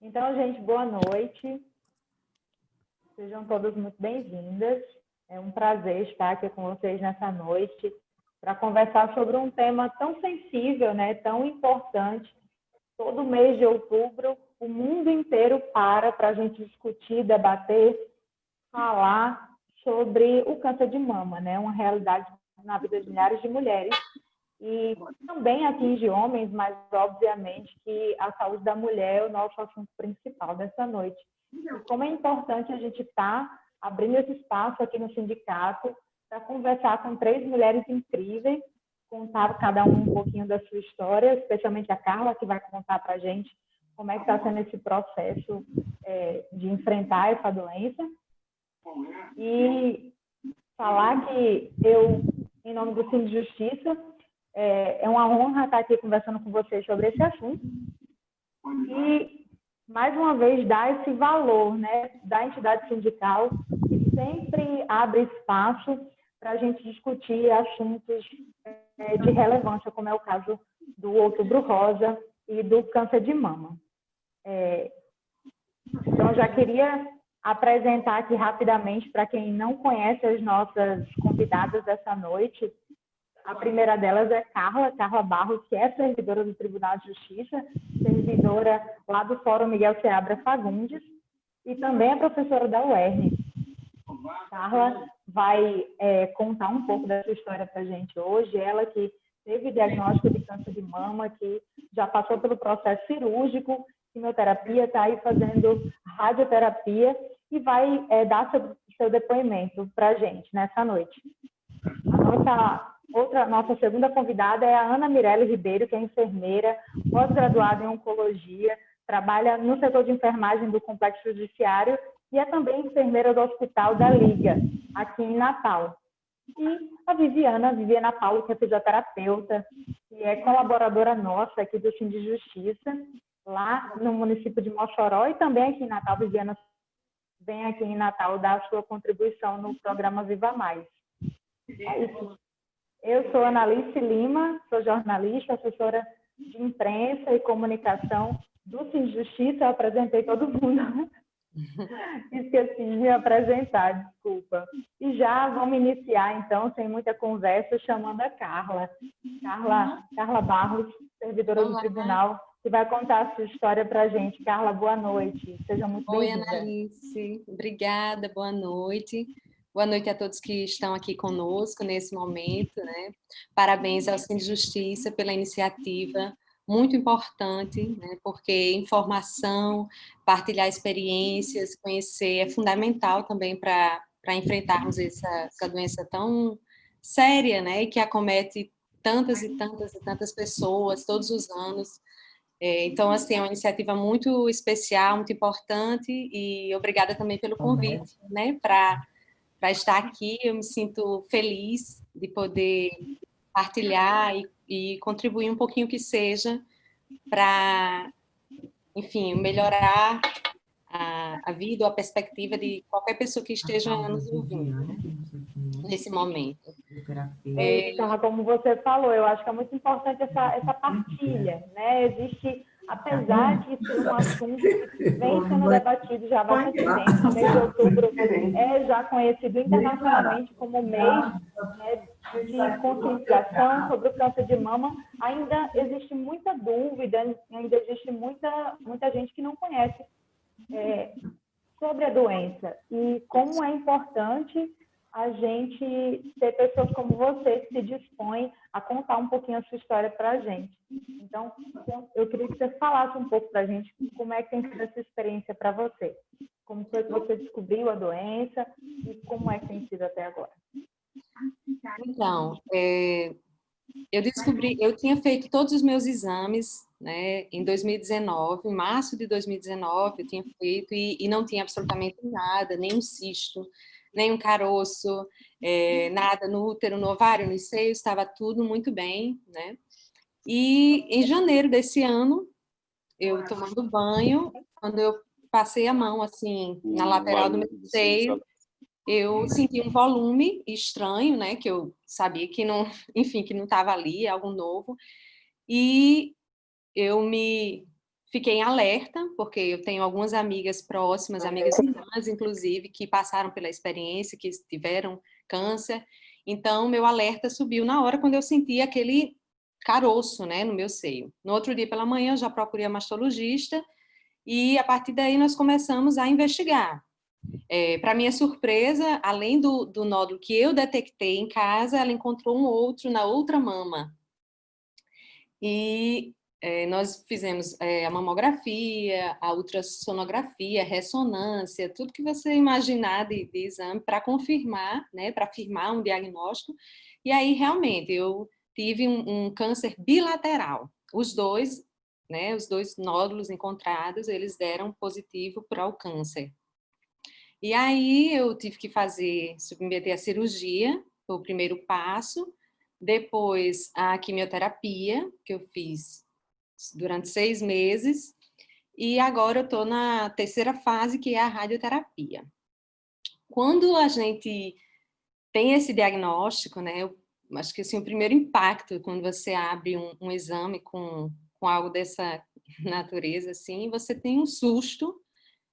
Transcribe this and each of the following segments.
Então, gente, boa noite. Sejam todas muito bem-vindas. É um prazer estar aqui com vocês nessa noite para conversar sobre um tema tão sensível, né, tão importante. Todo mês de outubro, o mundo inteiro para a gente discutir, debater, falar sobre o câncer de mama, né, uma realidade na vida de milhares de mulheres. E também atinge homens, mas obviamente que a saúde da mulher é o nosso assunto principal dessa noite. E como é importante a gente estar abrindo esse espaço aqui no sindicato para conversar com 3 mulheres incríveis, contar cada um pouquinho da sua história, especialmente a Carla, que vai contar para a gente como é que está sendo esse processo de enfrentar essa doença. E falar que eu, em nome do Cine Justiça, é uma honra estar aqui conversando com vocês sobre esse assunto. E, mais uma vez, dar esse valor, né, da entidade sindical, que sempre abre espaço para a gente discutir assuntos de relevância, como é o caso do Outubro Rosa e do câncer de mama. Então, já queria apresentar aqui rapidamente, para quem não conhece as nossas convidadas dessa noite. A primeira delas é Carla Barros, que é servidora do Tribunal de Justiça, servidora lá do Fórum Miguel Seabra Fagundes, e também é professora da UERN. Carla vai contar um pouco da sua história para a gente hoje. Ela que teve diagnóstico de câncer de mama, que já passou pelo processo cirúrgico, quimioterapia, está aí fazendo radioterapia e vai dar seu depoimento para a gente nessa noite. Nossa segunda convidada é a Ana Mirelle Ribeiro, que é enfermeira, pós-graduada em oncologia, trabalha no setor de enfermagem do Complexo Judiciário e é também enfermeira do Hospital da Liga, aqui em Natal. E a Viviana Paulo, que é fisioterapeuta e é colaboradora nossa aqui do Cine Justiça, lá no município de Mossoró, e também aqui em Natal. Viviana vem aqui em Natal dar a sua contribuição no programa Viva Mais. É isso. Eu sou Analice Lima, sou jornalista, assessora de imprensa e comunicação do Cine Justiça. Eu apresentei todo mundo. Esqueci de me apresentar, desculpa. E já vamos iniciar, então, sem muita conversa, chamando a Carla. Carla Barros, servidora do tribunal, que vai contar a sua história para a gente. Carla, boa noite. Seja muito bem-vinda. Oi, Analice. Obrigada, boa noite. Boa noite a todos que estão aqui conosco nesse momento, né? Parabéns ao Cine Justiça pela iniciativa, muito importante, né? Porque informação, partilhar experiências, conhecer é fundamental também para enfrentarmos essa doença tão séria, né? E que acomete tantas e tantas e tantas pessoas todos os anos. Então, assim, é uma iniciativa muito especial, muito importante, e obrigada também pelo convite, né, para estar aqui. Eu me sinto feliz de poder partilhar e contribuir um pouquinho que seja para, enfim, melhorar a vida ou a perspectiva de qualquer pessoa que esteja nos ouvindo, né, nesse momento. Então, como você falou, eu acho que é muito importante essa partilha, né? Existe, apesar de ser um assunto que vem sendo debatido já há bastante tempo, o mês de outubro é já conhecido internacionalmente como mês, né, de conscientização sobre o câncer de mama, ainda existe muita dúvida, ainda existe muita gente que não conhece sobre a doença e como é importante a gente ter pessoas como você que se dispõem a contar um pouquinho a sua história para a gente. Então, eu queria que você falasse um pouco para a gente como é que tem sido essa experiência para você. Como foi que você descobriu a doença e como é que tem sido até agora? Então, eu tinha feito todos os meus exames, né, em 2019, em março de 2019, eu tinha feito e não tinha absolutamente nada, nem um cisto, nem um caroço, nada no útero, no ovário, nos seios, estava tudo muito bem, né? E em janeiro desse ano, eu tomando banho, quando eu passei a mão, assim, na lateral do meu seio, eu senti um volume estranho, né, que eu sabia que não, enfim, que não estava ali, algo novo, e eu me fiquei em alerta, porque eu tenho algumas amigas próximas, amigas irmãs, inclusive, que passaram pela experiência, que tiveram câncer. Então, meu alerta subiu na hora quando eu senti aquele caroço, né, no meu seio. No outro dia pela manhã, eu já procurei a mastologista e, a partir daí, nós começamos a investigar. Para minha surpresa, além do nódulo que eu detectei em casa, ela encontrou um outro na outra mama. E nós fizemos a mamografia, a ultrassonografia, a ressonância, tudo que você imaginar de exame para confirmar, né, para afirmar um diagnóstico. E aí, realmente, eu tive um câncer bilateral. Os dois, né, os dois nódulos encontrados, eles deram positivo para o câncer. E aí eu tive que submeter a cirurgia, foi o primeiro passo, depois a quimioterapia, que eu fiz durante 6 meses, e agora eu estou na terceira fase, que é a radioterapia. Quando a gente tem esse diagnóstico, né, eu acho que assim, o primeiro impacto, quando você abre um exame com algo dessa natureza, assim, você tem um susto,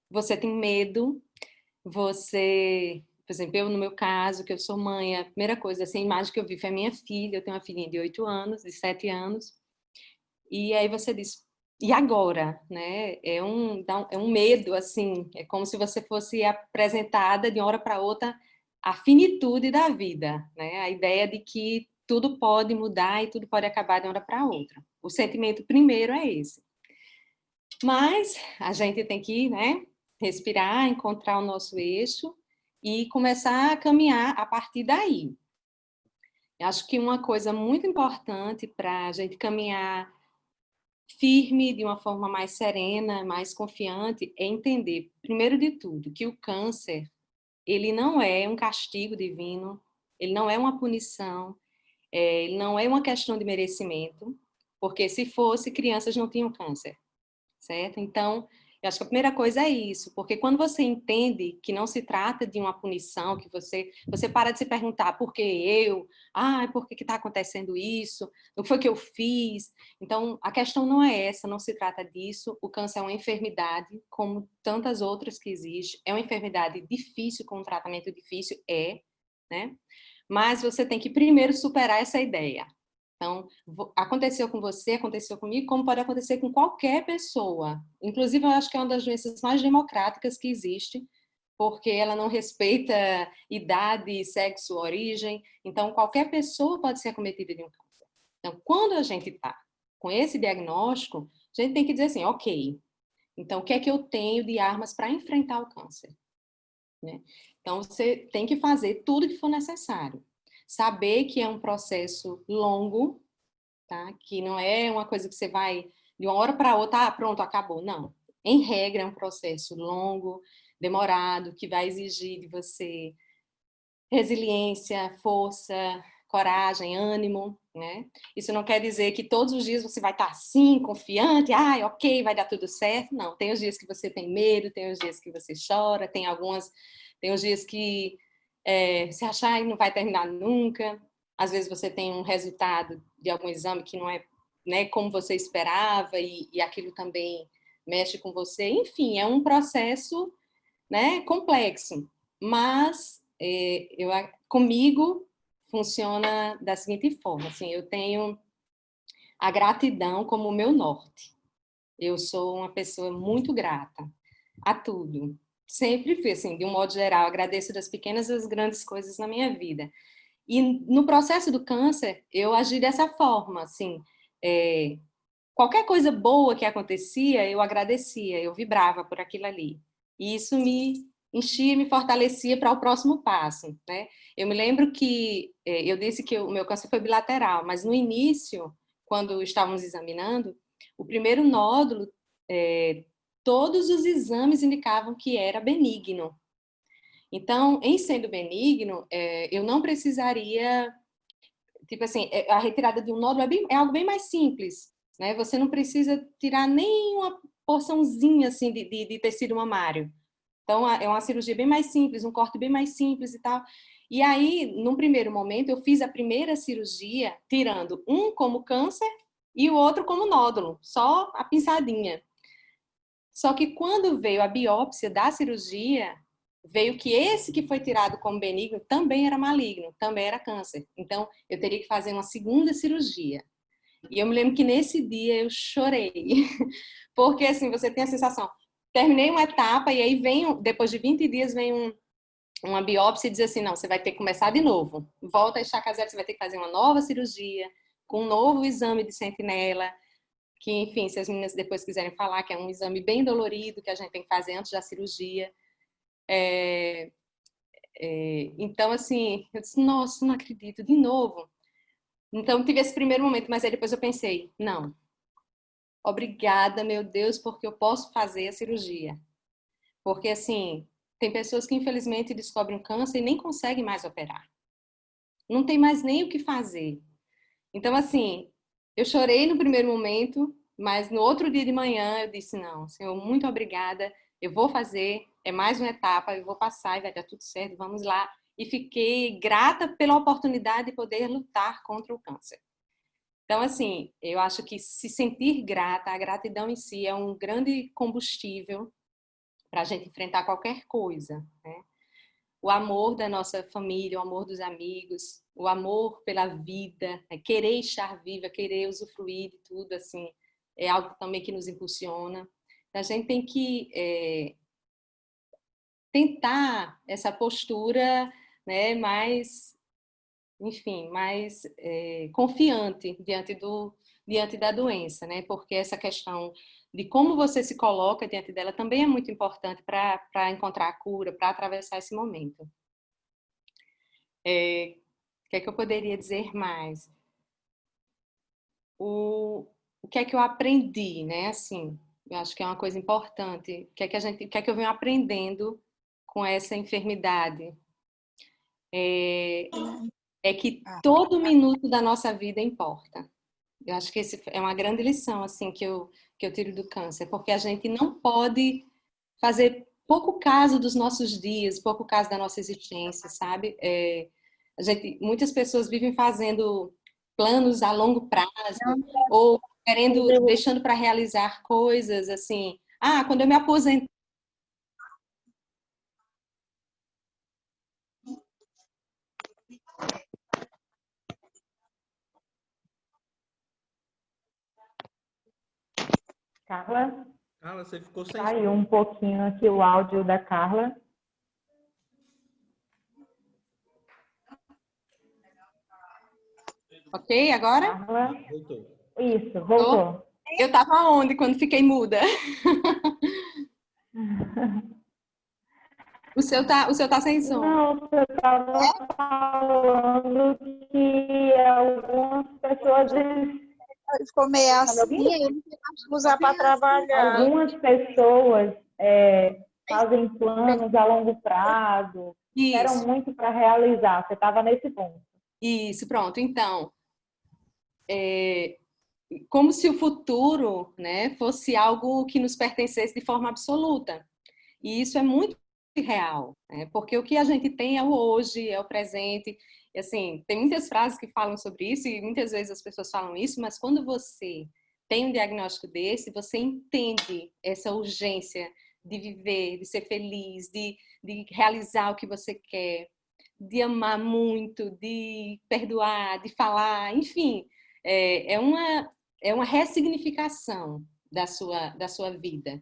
você tem medo, você, por exemplo, eu no meu caso, que eu sou mãe, a primeira coisa, assim, a imagem que eu vi foi a minha filha, eu tenho uma filhinha de 8 anos, de 7 anos, e aí você diz, e agora? Né? É um medo, assim, é como se você fosse apresentada de uma hora para outra a finitude da vida, né? A ideia de que tudo pode mudar e tudo pode acabar de uma hora para outra. O sentimento primeiro é esse. Mas a gente tem que, né, respirar, encontrar o nosso eixo e começar a caminhar a partir daí. Eu acho que uma coisa muito importante para a gente caminhar firme, de uma forma mais serena, mais confiante, é entender, primeiro de tudo, que o câncer, ele não é um castigo divino, ele não é uma punição, ele não é uma questão de merecimento, porque se fosse, crianças não tinham câncer. Certo? Então, eu acho que a primeira coisa é isso, porque quando você entende que não se trata de uma punição, que você para de se perguntar por que eu, por que está acontecendo isso, o que foi que eu fiz. Então, a questão não é essa, não se trata disso. O câncer é uma enfermidade, como tantas outras que existem, é uma enfermidade difícil, com um tratamento difícil, né? Mas você tem que primeiro superar essa ideia. Então, aconteceu com você, aconteceu comigo, como pode acontecer com qualquer pessoa. Inclusive, eu acho que é uma das doenças mais democráticas que existe, porque ela não respeita idade, sexo, origem. Então, qualquer pessoa pode ser acometida de um câncer. Então, quando a gente está com esse diagnóstico, a gente tem que dizer assim, ok, então o que é que eu tenho de armas para enfrentar o câncer? Né? Então, você tem que fazer tudo que for necessário. Saber que é um processo longo, tá? Que não é uma coisa que você vai de uma hora para outra, pronto, acabou. Não. Em regra, é um processo longo, demorado, que vai exigir de você resiliência, força, coragem, ânimo, né? Isso não quer dizer que todos os dias você vai estar assim, confiante, ok, vai dar tudo certo. Não, tem os dias que você tem medo, tem os dias que você chora, tem os dias que você acha que não vai terminar nunca. Às vezes você tem um resultado de algum exame que não é, né, como você esperava e aquilo também mexe com você. Enfim, é um processo, né, complexo, mas comigo funciona da seguinte forma, assim, eu tenho a gratidão como o meu norte. Eu sou uma pessoa muito grata a tudo. Sempre fui, assim, de um modo geral, agradeço das pequenas às grandes coisas na minha vida. E no processo do câncer, eu agi dessa forma, assim, qualquer coisa boa que acontecia, eu agradecia, eu vibrava por aquilo ali. E isso me enchia, me fortalecia para o próximo passo, né? Eu me lembro que eu disse que o meu câncer foi bilateral, mas no início, quando estávamos examinando, o primeiro nódulo, todos os exames indicavam que era benigno. Então, em sendo benigno, eu não precisaria, tipo assim, a retirada de um nódulo é algo bem mais simples, né? Você não precisa tirar nem uma porçãozinha assim de tecido mamário. Então, é uma cirurgia bem mais simples, um corte bem mais simples e tal. E aí, num primeiro momento, eu fiz a primeira cirurgia tirando um como câncer e o outro como nódulo, só a pinçadinha. Só que quando veio a biópsia da cirurgia, veio que esse que foi tirado como benigno também era maligno, também era câncer. Então, eu teria que fazer uma segunda cirurgia. E eu me lembro que nesse dia eu chorei. Porque, assim, você tem a sensação, terminei uma etapa e aí vem, depois de 20 dias, vem uma biópsia e diz assim, não, você vai ter que começar de novo. Volta a estaca zero, você vai ter que fazer uma nova cirurgia, com um novo exame de sentinela, que, enfim, se as meninas depois quiserem falar, que é um exame bem dolorido, que a gente tem que fazer antes da cirurgia. Então, assim, eu disse, nossa, não acredito, de novo. Então, tive esse primeiro momento, mas aí depois eu pensei, não, obrigada, meu Deus, porque eu posso fazer a cirurgia. Porque, assim, tem pessoas que, infelizmente, descobrem um câncer e nem conseguem mais operar. Não tem mais nem o que fazer. Então, assim, eu chorei no primeiro momento, mas no outro dia de manhã eu disse, não, Senhor, muito obrigada, eu vou fazer, é mais uma etapa, eu vou passar e vai dar tudo certo, vamos lá. E fiquei grata pela oportunidade de poder lutar contra o câncer. Então, assim, eu acho que se sentir grata, a gratidão em si é um grande combustível para a gente enfrentar qualquer coisa, né? O amor da nossa família, o amor dos amigos, o amor pela vida, né? Querer estar viva, querer usufruir de tudo, assim, é algo também que nos impulsiona. A gente tem que tentar essa postura, né, mais, enfim, mais confiante diante da doença, né? Porque essa questão de como você se coloca diante dela também é muito importante para encontrar a cura, para atravessar esse momento. O que é que eu poderia dizer mais? O que é que eu aprendi, né? Assim, eu acho que é uma coisa importante. O que é que eu venho aprendendo com essa enfermidade? É que todo minuto da nossa vida importa. Eu acho que esse é uma grande lição, assim, que eu tiro do câncer, porque a gente não pode fazer pouco caso dos nossos dias, pouco caso da nossa existência, sabe? Muitas pessoas vivem fazendo planos a longo prazo ou deixando para realizar coisas assim. Ah, quando eu me aposentar. Carla? Carla, você ficou sem Saiu um pouquinho aqui o áudio da Carla. Ok, agora? Carla? Voltou. Isso, voltou. Eu estava onde quando fiquei muda? O seu tá sem som. Não, você estava falando que algumas pessoas... Ficou meio Tá me assim, ouvindo? eu não tenho mais que usar para trabalhar. Algumas pessoas fazem planos a longo prazo, esperam muito para realizar. Você estava nesse ponto. Isso, pronto. Então, como se o futuro, né, fosse algo que nos pertencesse de forma absoluta. E isso é muito real, né? Porque o que a gente tem é o hoje, é o presente. E, assim, tem muitas frases que falam sobre isso e muitas vezes as pessoas falam isso, mas quando você tem um diagnóstico desse, você entende essa urgência de viver, de ser feliz, de realizar o que você quer, de amar muito, de perdoar, de falar, enfim, é uma ressignificação da sua vida.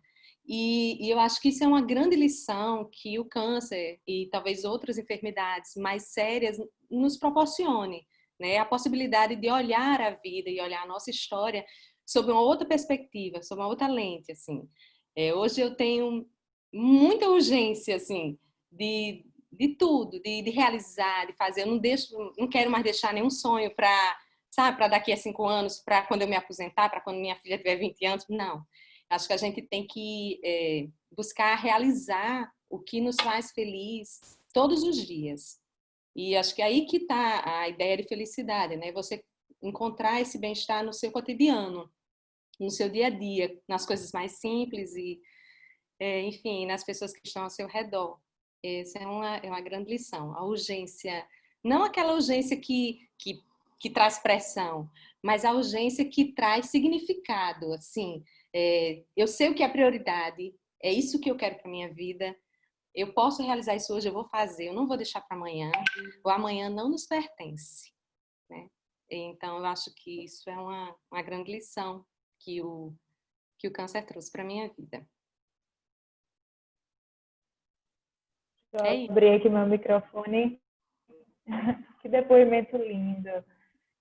E eu acho que isso é uma grande lição que o câncer e talvez outras enfermidades mais sérias nos proporcione, né? A possibilidade de olhar a vida e olhar a nossa história sob uma outra perspectiva, sob uma outra lente, assim. Hoje eu tenho muita urgência, assim, de tudo, de realizar, de fazer. Eu não quero mais deixar nenhum sonho para daqui a 5 anos, para quando eu me aposentar, para quando minha filha tiver 20 anos. Não. Acho que a gente tem que buscar realizar o que nos faz feliz todos os dias. E acho que é aí que está a ideia de felicidade, né? Você encontrar esse bem-estar no seu cotidiano, no seu dia a dia, nas coisas mais simples e, enfim, nas pessoas que estão ao seu redor. Essa é uma grande lição. A urgência, não aquela urgência que traz pressão, mas a urgência que traz significado, assim, Eu sei o que é prioridade, é isso que eu quero para minha vida. Eu posso realizar isso hoje, eu vou fazer, eu não vou deixar para amanhã. O amanhã não nos pertence, né? Então, eu acho que isso é uma grande lição que o câncer trouxe para minha vida. É Eu isso. abri aqui meu microfone. Que depoimento lindo.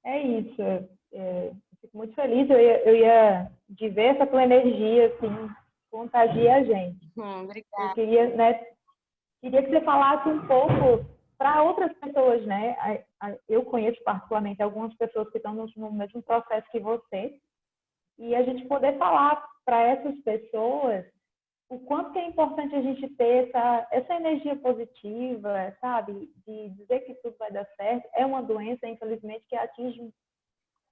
É isso. Fico muito feliz. Eu ia de ver essa tua energia, assim, contagia a gente. Eu Obrigada. queria, né, queria que você falasse um pouco para outras pessoas, né? Eu conheço particularmente algumas pessoas que estão no mesmo processo que você, e a gente poder falar para essas pessoas o quanto que é importante a gente ter essa energia positiva, sabe? De dizer que tudo vai dar certo. É uma doença, infelizmente, que atinge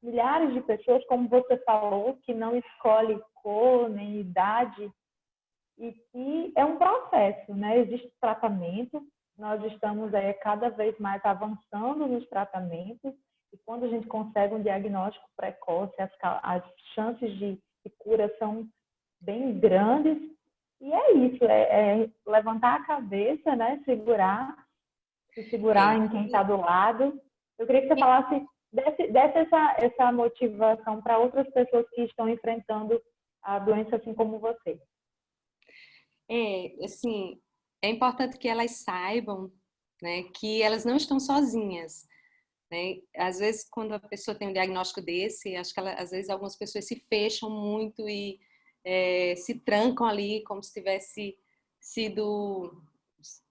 milhares de pessoas, como você falou, que não escolhe cor nem idade, e que é um processo, né? Existe tratamento, nós estamos cada vez mais avançando nos tratamentos, e quando a gente consegue um diagnóstico precoce, as chances de cura são bem grandes, e é isso, é levantar a cabeça, né? Se segurar em quem está do lado. Eu queria que você falasse, desse essa motivação para outras pessoas que estão enfrentando a doença assim como você. Assim, é importante que elas saibam, né, que elas não estão sozinhas, né? Às vezes, quando a pessoa tem um diagnóstico desse, acho que às vezes algumas pessoas se fecham muito e se trancam ali como se tivesse sido,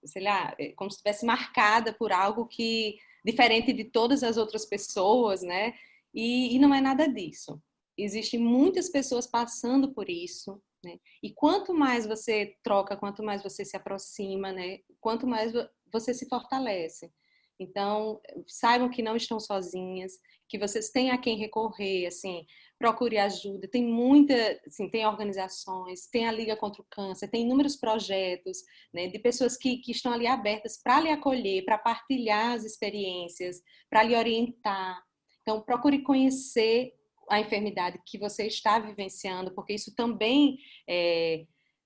sei lá, como se tivesse marcada por algo que diferente de todas as outras pessoas, né? E não é nada disso. Existem muitas pessoas passando por isso, né? E quanto mais você troca, quanto mais você se aproxima, né? Quanto mais você se fortalece. Então, saibam que não estão sozinhas, que vocês têm a quem recorrer, assim, procure ajuda. Tem assim, tem organizações, tem a Liga contra o Câncer, tem inúmeros projetos, né, de pessoas que estão ali abertas para lhe acolher, para partilhar as experiências, para lhe orientar. Então, procure conhecer a enfermidade que você está vivenciando, porque isso também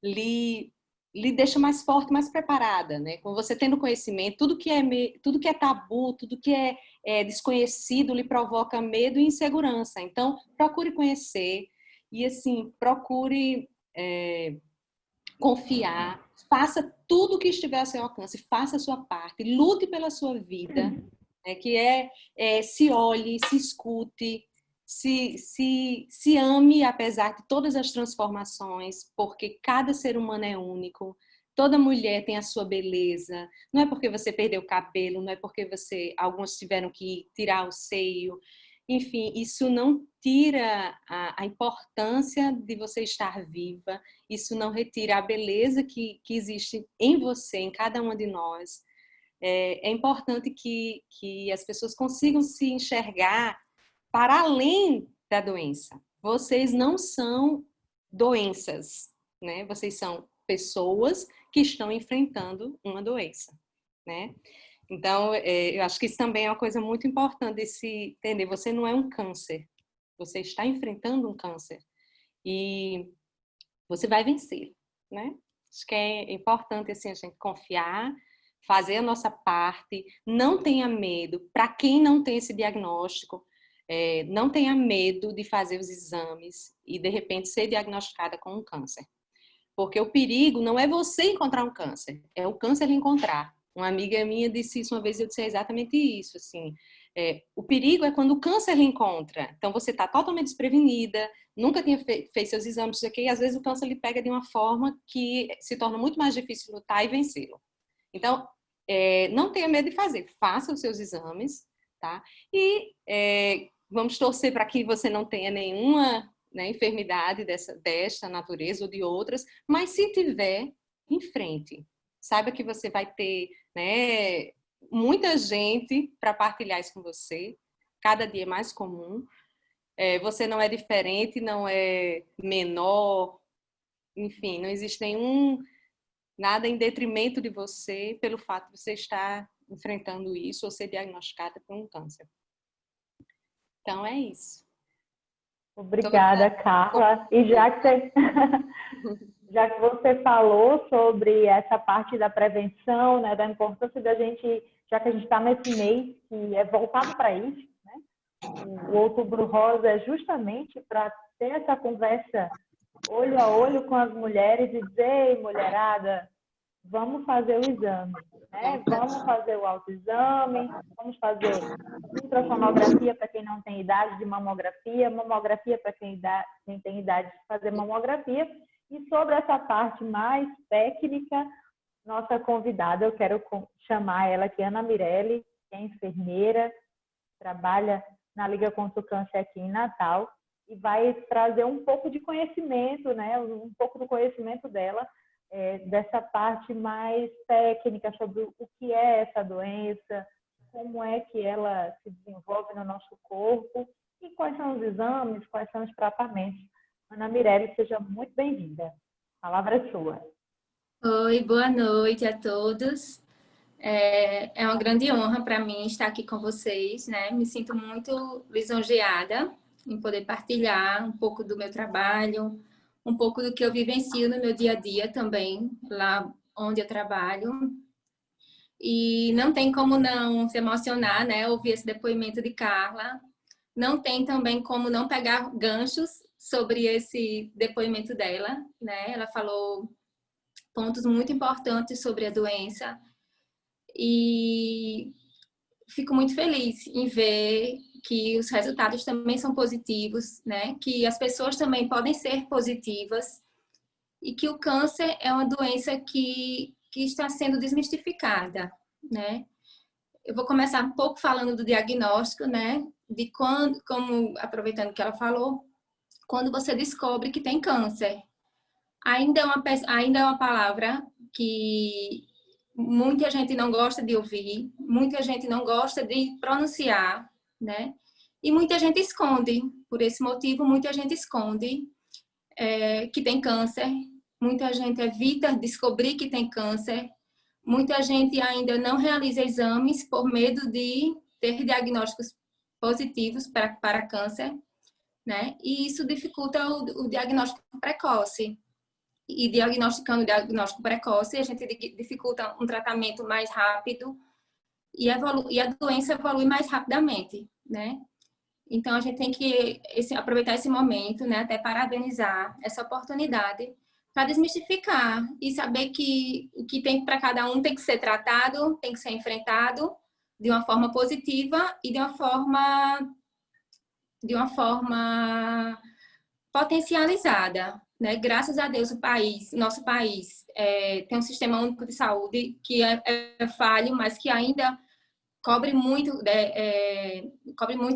lhe deixa mais forte, mais preparada, né? Com você tendo conhecimento, tudo que é tabu, tudo que é desconhecido lhe provoca medo e insegurança. Então, procure conhecer e, assim, procure confiar, faça tudo o que estiver ao seu alcance, faça a sua parte, lute pela sua vida, né? Que se olhe, se escute, se ame apesar de todas as transformações, porque cada ser humano é único, toda mulher tem a sua beleza, não é porque você perdeu o cabelo, não é porque alguns tiveram que tirar o seio, enfim, isso não tira a importância de você estar viva, isso não retira a beleza que existe em você, em cada uma de nós. É importante que as pessoas consigam se enxergar para além da doença. Vocês não são doenças, né? Vocês são pessoas que estão enfrentando uma doença, né? Então, eu acho que isso também é uma coisa muito importante de se entender. Você não é um câncer, você está enfrentando um câncer e você vai vencer, né? Acho que é importante assim a gente confiar, fazer a nossa parte, não tenha medo. Para quem não tem esse diagnóstico, não tenha medo de fazer os exames e de repente ser diagnosticada com um câncer. Porque o perigo não é você encontrar um câncer, é o câncer lhe encontrar. Uma amiga minha disse isso uma vez e eu disse exatamente isso, assim. O perigo é quando o câncer lhe encontra. Então você está totalmente desprevenida, nunca tinha feito seus exames, e às vezes o câncer lhe pega de uma forma que se torna muito mais difícil lutar e vencê-lo. Então, não tenha medo de fazer, faça os seus exames, tá? E vamos torcer para que você não tenha nenhuma, né, enfermidade desta natureza ou de outras, mas se tiver, em frente. Saiba que você vai ter, né, muita gente para partilhar isso com você, cada dia é mais comum. Você não é diferente, não é menor, enfim, não existe nada em detrimento de você pelo fato de você estar enfrentando isso ou ser diagnosticada com um câncer. Então é isso. Obrigada, Carla. E já que você falou sobre essa parte da prevenção, né, da importância da gente, já que a gente está nesse mês que é voltado para isso, né? O Outubro Rosa é justamente para ter essa conversa olho a olho com as mulheres e dizer: ei, mulherada, vamos fazer o exame, né? Vamos fazer o autoexame, vamos fazer ultrassonografia para quem não tem idade de mamografia, mamografia para quem tem idade de fazer mamografia. E sobre essa parte mais técnica, nossa convidada, eu quero chamar ela aqui, Ana Mirelle, que é enfermeira, trabalha na Liga contra o Câncer aqui em Natal, e vai trazer um pouco de conhecimento, né? Um pouco do conhecimento dela, dessa parte mais técnica sobre o que é essa doença, como é que ela se desenvolve no nosso corpo e quais são os exames, quais são os tratamentos. Ana Mirelle, seja muito bem-vinda. A palavra é sua. Oi, boa noite a todos. É uma grande honra para mim estar aqui com vocês, né? Me sinto muito lisonjeada em poder partilhar um pouco do meu trabalho, um pouco do que eu vivencio no meu dia a dia também, lá onde eu trabalho. E não tem como não se emocionar, né? Ouvir esse depoimento de Carla. Não tem também como não pegar ganchos sobre esse depoimento dela, né? Ela falou pontos muito importantes sobre a doença e fico muito feliz em ver que os resultados também são positivos, né? Que as pessoas também podem ser positivas e que o câncer é uma doença que está sendo desmistificada, né? Eu vou começar um pouco falando do diagnóstico, né? De quando, como aproveitando que ela falou, quando você descobre que tem câncer. Ainda é uma palavra que muita gente não gosta de ouvir, muita gente não gosta de pronunciar, né? E muita gente esconde. Por esse motivo, muita gente esconde que tem câncer, muita gente evita descobrir que tem câncer, muita gente ainda não realiza exames por medo de ter diagnósticos positivos para câncer, né? E isso dificulta o diagnóstico precoce. E diagnosticando o diagnóstico precoce, a gente dificulta um tratamento mais rápido e a doença evolui mais rapidamente, né? Então, a gente tem que aproveitar esse momento, né? Até parabenizar essa oportunidade para desmistificar e saber que o que tem para cada um tem que ser tratado, tem que ser enfrentado de uma forma positiva e de uma forma potencializada, né? Graças a Deus, nosso país tem um sistema único de saúde que é falho, mas que ainda cobre muito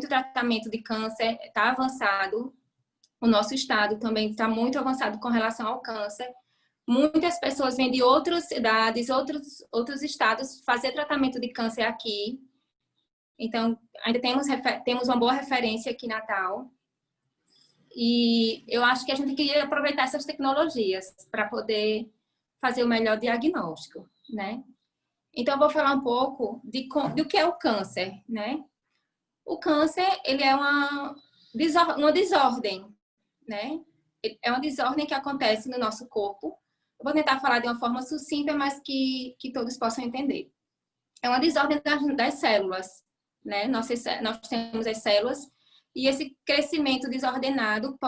tratamento de câncer, está avançado. O nosso estado também está muito avançado com relação ao câncer. Muitas pessoas vêm de outras cidades, outros estados fazer tratamento de câncer aqui. Então, ainda temos uma boa referência aqui em Natal. E eu acho que a gente tem que aproveitar essas tecnologias para poder fazer o melhor diagnóstico, né? Então, eu vou falar um pouco do que é o câncer, né? O câncer, ele é uma desordem, né? É uma desordem que acontece no nosso corpo. Eu vou tentar falar de uma forma sucinta, mas que todos possam entender. É uma desordem das células, né? Nós temos as células e esse crescimento desordenado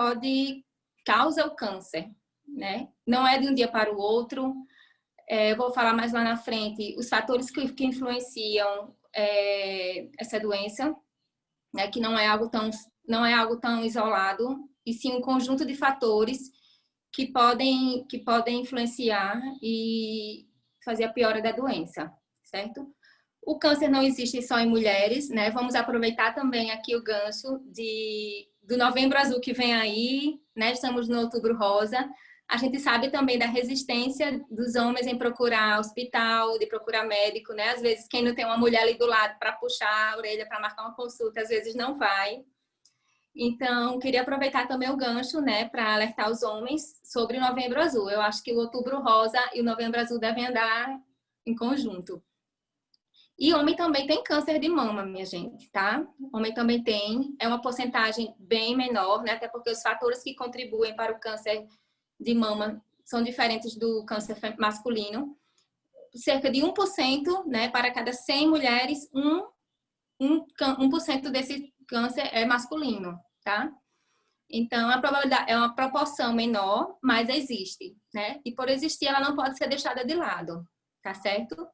causa o câncer, né? Não é de um dia para o outro. Eu vou falar mais lá na frente os fatores que influenciam essa doença, né? Que não é algo tão isolado, e sim um conjunto de fatores que podem influenciar e fazer a piora da doença, certo? O câncer não existe só em mulheres, né? Vamos aproveitar também aqui o gancho do Novembro Azul que vem aí, né? Estamos no Outubro Rosa. A gente sabe também da resistência dos homens em procurar hospital, de procurar médico, né? Às vezes, quem não tem uma mulher ali do lado para puxar a orelha, para marcar uma consulta, às vezes não vai. Então, queria aproveitar também o gancho, né, para alertar os homens sobre o Novembro Azul. Eu acho que o Outubro Rosa e o Novembro Azul devem andar em conjunto. E homem também tem câncer de mama, minha gente, tá? Homem também tem, é uma porcentagem bem menor, né? Até porque os fatores que contribuem para o câncer de mama são diferentes do câncer masculino. Cerca de 1%, né? Para cada 100 mulheres, 1% desse câncer é masculino, tá? Então, a probabilidade é uma proporção menor, mas existe, né? E por existir, ela não pode ser deixada de lado, tá certo?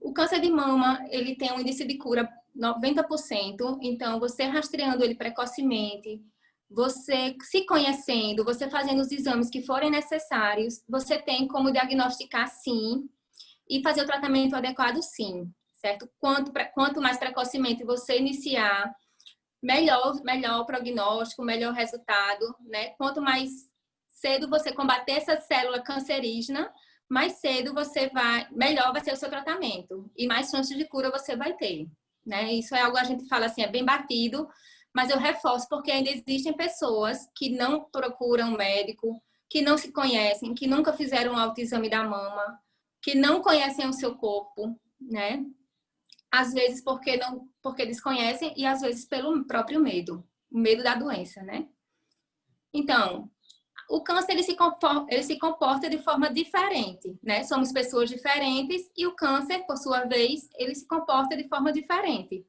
O câncer de mama, ele tem um índice de cura 90%, então você rastreando ele precocemente, você se conhecendo, você fazendo os exames que forem necessários, você tem como diagnosticar sim e fazer o tratamento adequado sim, certo? Quanto mais precocemente você iniciar, melhor o prognóstico, melhor o resultado, né? Quanto mais cedo você combater essa célula cancerígena, mais cedo melhor vai ser o seu tratamento e mais chances de cura você vai ter, né? Isso é algo a gente fala assim, é bem batido, mas eu reforço porque ainda existem pessoas que não procuram um médico, que não se conhecem, que nunca fizeram um autoexame da mama, que não conhecem o seu corpo, né? Às vezes porque desconhecem e às vezes pelo próprio medo, o medo da doença, né? Então, o câncer ele se comporta de forma diferente, né? Somos pessoas diferentes e o câncer, por sua vez, ele se comporta de forma diferente.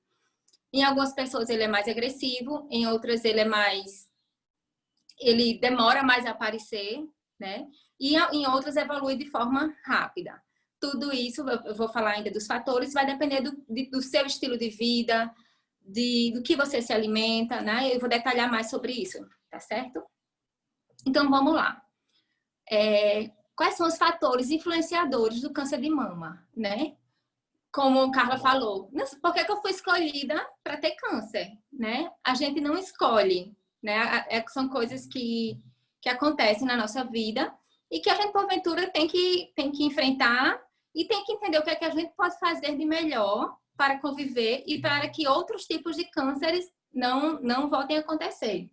Em algumas pessoas ele é mais agressivo, em outras ele demora mais a aparecer, né? E em outras evolui de forma rápida. Tudo isso, eu vou falar ainda dos fatores, vai depender do seu estilo de vida, do que você se alimenta, né? Eu vou detalhar mais sobre isso, tá certo? Então, vamos lá. Quais são os fatores influenciadores do câncer de mama, né? Como a Carla falou, por que eu fui escolhida para ter câncer, né? A gente não escolhe, né? São coisas que acontecem na nossa vida e que a gente, porventura, tem que enfrentar e tem que entender o que é que a gente pode fazer de melhor para conviver e para que outros tipos de cânceres não voltem a acontecer.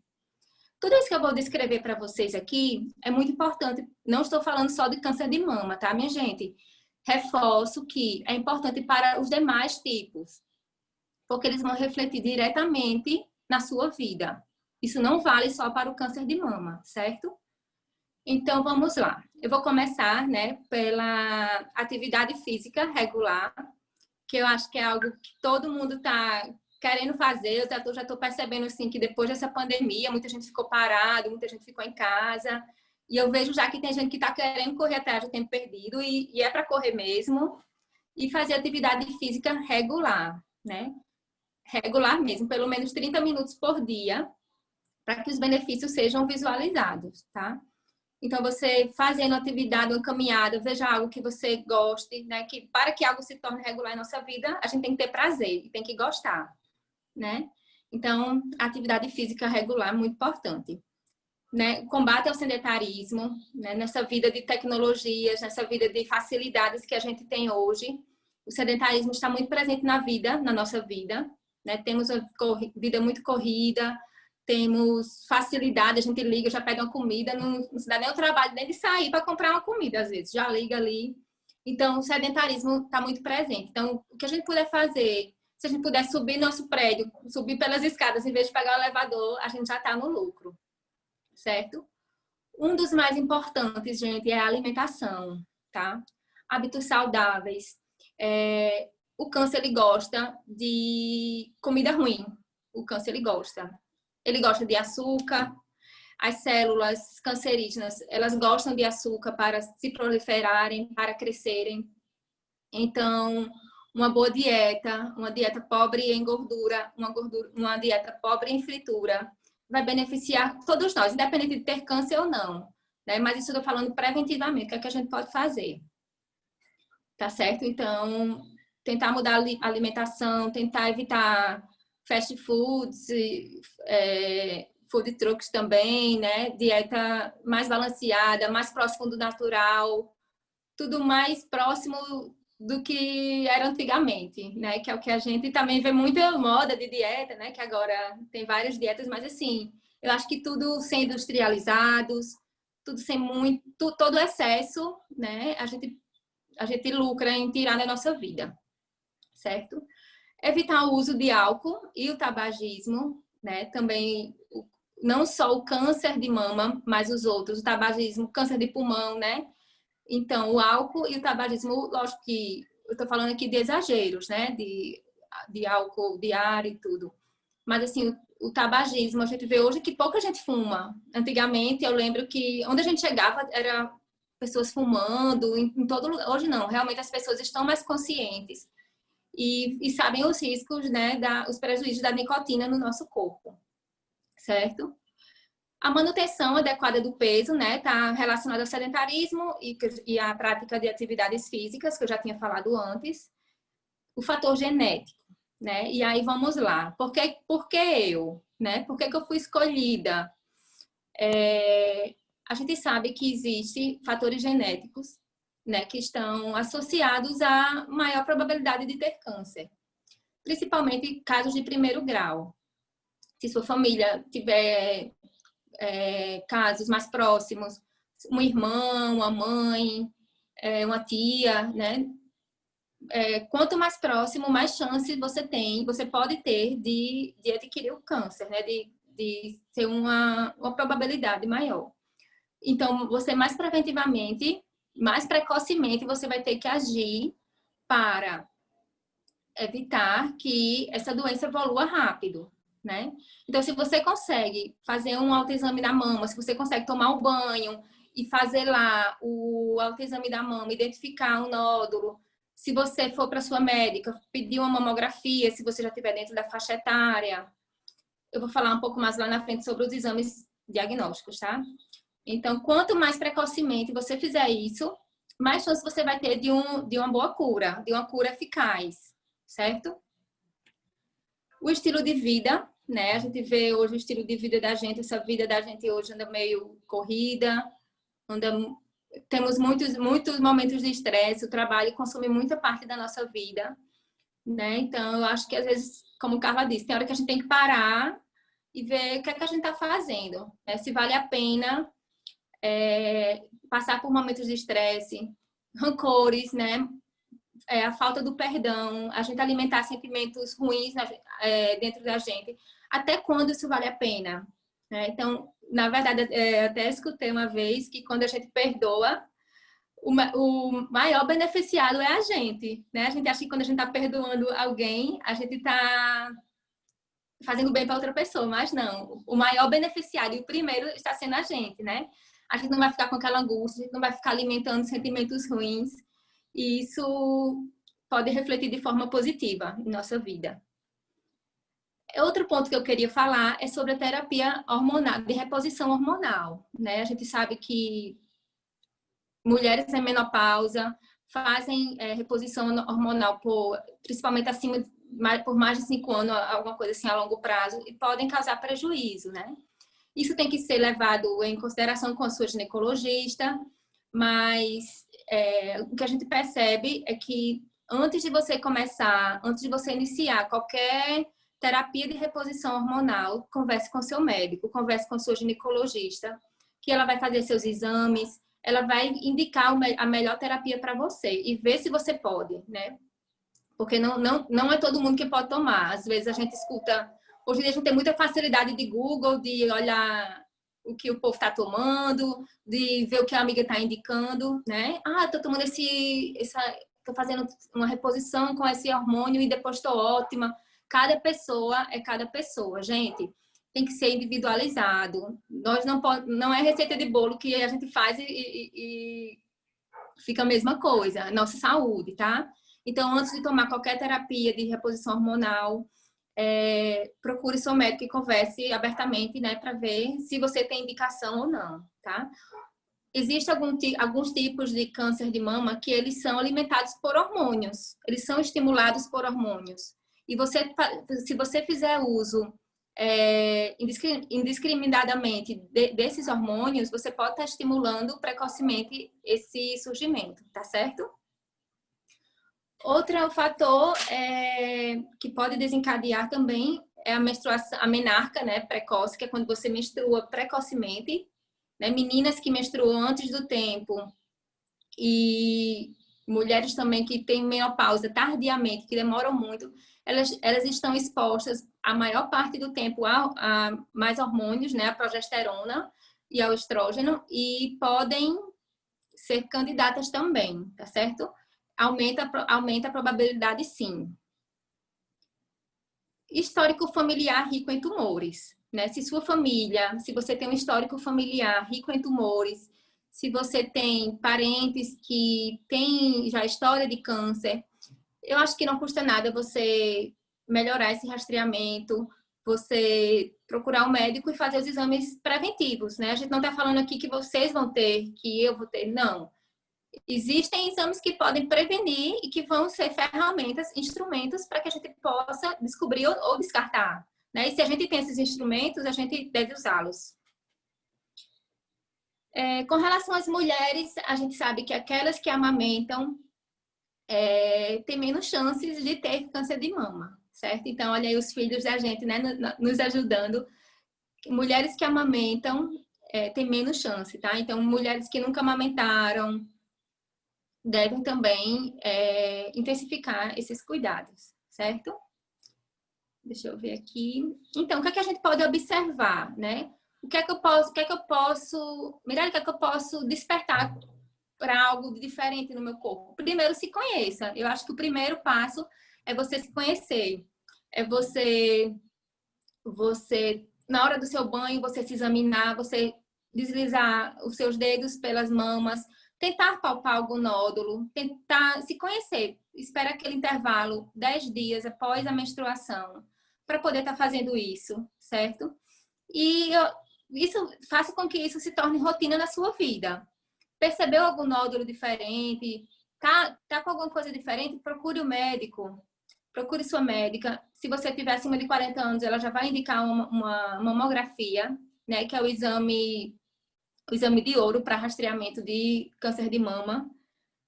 Tudo isso que eu vou descrever para vocês aqui é muito importante. Não estou falando só de câncer de mama, tá, minha gente? Reforço que é importante para os demais tipos, porque eles vão refletir diretamente na sua vida. Isso não vale só para o câncer de mama, certo? Então, vamos lá. Eu vou começar, né, pela atividade física regular, que eu acho que é algo que todo mundo está querendo fazer. Eu já estou percebendo, assim, que depois dessa pandemia, muita gente ficou parada, muita gente ficou em casa. E eu vejo já que tem gente que está querendo correr atrás do tempo perdido e é para correr mesmo. E fazer atividade física regular, né? Regular mesmo, pelo menos 30 minutos por dia, para que os benefícios sejam visualizados, tá? Então, você fazendo atividade, uma caminhada, veja algo que você goste, né? Que para que algo se torne regular em nossa vida, a gente tem que ter prazer e tem que gostar, né? Então, a atividade física regular é muito importante, né? Combate ao sedentarismo, né? Nessa vida de tecnologias, nessa vida de facilidades que a gente tem hoje, o sedentarismo está muito presente na nossa vida, né? Temos uma vida muito corrida, temos facilidade, a gente liga, já pede uma comida, não se dá nem o trabalho nem de sair para comprar uma comida, às vezes, já liga ali. Então, o sedentarismo está muito presente. Então, o que a gente puder fazer, se a gente puder subir nosso prédio, subir pelas escadas, em vez de pegar o elevador, a gente já está no lucro, certo? Um dos mais importantes, gente, é a alimentação, tá? Hábitos saudáveis. O câncer, ele gosta de comida ruim. O câncer, ele gosta. Ele gosta de açúcar. As células cancerígenas, elas gostam de açúcar para se proliferarem, para crescerem. Então, uma boa dieta, uma dieta pobre em gordura, uma dieta pobre em fritura, vai beneficiar todos nós, independente de ter câncer ou não, né? Mas isso eu estou falando preventivamente, o que é que a gente pode fazer? Tá certo? Então, tentar mudar a alimentação, tentar evitar fast foods, food trucks também, né? Dieta mais balanceada, mais próximo do natural, tudo mais próximo do que era antigamente, né? Que é o que a gente também vê muita moda de dieta, né? Que agora tem várias dietas, mas assim, eu acho que tudo sem industrializados, tudo sem todo excesso, né? A gente lucra em tirar da nossa vida. certo? Evitar o uso de álcool e o tabagismo, né? Também, não só o câncer de mama, mas os outros, o tabagismo, câncer de pulmão, né? Então, o álcool e o tabagismo, lógico que eu tô falando aqui de exageros, né? De álcool diário e tudo. Mas, assim, o tabagismo, a gente vê hoje que pouca gente fuma. Antigamente, eu lembro que onde a gente chegava era pessoas fumando, em todo lugar. Hoje não, realmente as pessoas estão mais conscientes e sabem os riscos, né, os prejuízos da nicotina no nosso corpo, certo? A manutenção adequada do peso, né, está relacionada ao sedentarismo e à prática de atividades físicas, que eu já tinha falado antes. O fator genético, né? E aí vamos lá. Por que eu, né? Por que eu fui escolhida? A gente sabe que existem fatores genéticos, né, que estão associados à maior probabilidade de ter câncer, principalmente casos de primeiro grau. Se sua família tiver casos mais próximos, um irmão, uma mãe, uma tia, né? Quanto mais próximo, mais chance você pode ter de adquirir o câncer, né? De ter uma probabilidade maior. Então, você mais preventivamente, mais precocemente, você vai ter que agir para evitar que essa doença evolua rápido, né? Então, se você consegue fazer um autoexame da mama, se você consegue tomar um banho e fazer lá o autoexame da mama, identificar um nódulo, se você for para sua médica, pedir uma mamografia, se você já estiver dentro da faixa etária. Eu vou falar um pouco mais lá na frente sobre os exames diagnósticos, tá? Então, quanto mais precocemente você fizer isso, mais chance você vai ter de uma boa cura, de uma cura eficaz, certo? O estilo de vida, né? A gente vê hoje o estilo de vida da gente, essa vida da gente hoje anda meio corrida, temos muitos momentos de estresse, o trabalho consome muita parte da nossa vida, né? Então, eu acho que às vezes, como Carla disse, tem hora que a gente tem que parar e ver o que é que a gente está fazendo, né? Se vale a pena passar por momentos de estresse, rancores, né? A falta do perdão, a gente alimentar sentimentos ruins dentro da gente. Até quando isso vale a pena? Né? Então, na verdade, até escutei uma vez que quando a gente perdoa, o maior beneficiado é a gente, né? A gente acha que quando a gente está perdoando alguém, a gente está fazendo bem para outra pessoa, mas não. O maior beneficiário e o primeiro está sendo a gente, né? A gente não vai ficar com aquela angústia, a gente não vai ficar alimentando sentimentos ruins. E isso pode refletir de forma positiva em nossa vida. Outro ponto que eu queria falar é sobre a terapia hormonal, de reposição hormonal, né? A gente sabe que mulheres em menopausa fazem reposição hormonal principalmente por mais de 5 anos, alguma coisa assim a longo prazo, e podem causar prejuízo, né? Isso tem que ser levado em consideração com a sua ginecologista, mas o que a gente percebe é que antes de você iniciar qualquer terapia de reposição hormonal, converse com seu médico, converse com sua ginecologista, que ela vai fazer seus exames, ela vai indicar a melhor terapia para você e ver se você pode, né? Porque não é todo mundo que pode tomar. Às vezes a gente escuta... Hoje em dia a gente tem muita facilidade de Google, de olhar o que o povo está tomando, de ver o que a amiga está indicando, né? Estou tomando estou fazendo uma reposição com esse hormônio e depois estou ótima. Cada pessoa é cada pessoa, gente. Tem que ser individualizado. Nós não é receita de bolo que a gente faz e fica a mesma coisa. Nossa saúde, tá? Então, antes de tomar qualquer terapia de reposição hormonal, procure seu médico e converse abertamente, né, para ver se você tem indicação ou não, tá? Existem alguns tipos de câncer de mama que eles são alimentados por hormônios, eles são estimulados por hormônios. E se você fizer uso indiscriminadamente desses hormônios, você pode estar estimulando precocemente esse surgimento, tá certo? Outro fator que pode desencadear também é a menstruação, a menarca, né, precoce, que é quando você menstrua precocemente, né, meninas que menstruam antes do tempo e mulheres também que têm menopausa tardiamente, que demoram muito, elas estão expostas a maior parte do tempo a mais hormônios, né, a progesterona e ao estrógeno, e podem ser candidatas também, tá certo? Aumenta a probabilidade, sim. Histórico familiar rico em tumores, né? Se você tem um histórico familiar rico em tumores, se você tem parentes que têm já história de câncer, eu acho que não custa nada você melhorar esse rastreamento, você procurar um médico e fazer os exames preventivos, né? A gente não está falando aqui que vocês vão ter, que eu vou ter, não. Existem exames que podem prevenir e que vão ser ferramentas, instrumentos para que a gente possa descobrir ou descartar, né? E se a gente tem esses instrumentos, a gente deve usá-los. Com relação às mulheres, a gente sabe que aquelas que amamentam têm menos chances de ter câncer de mama, certo? Então, olha aí os filhos da gente, né, nos ajudando. Mulheres que amamentam têm menos chance, tá? Então, mulheres que nunca amamentaram devem também intensificar esses cuidados, certo? Deixa eu ver aqui. Então, o que é que a gente pode observar, né? O que é que eu posso despertar para algo diferente no meu corpo? Primeiro, se conheça. Eu acho que o primeiro passo é você se conhecer. É você na hora do seu banho, você se examinar, você deslizar os seus dedos pelas mamas, tentar palpar algum nódulo, tentar se conhecer. Espera aquele intervalo 10 dias após a menstruação para poder estar fazendo isso, certo? E faça com que isso se torne rotina na sua vida. Percebeu algum nódulo diferente? Tá com alguma coisa diferente? Procure o médico. Procure sua médica. Se você tiver acima de 40 anos, ela já vai indicar uma mamografia, né, que é o exame de ouro para rastreamento de câncer de mama,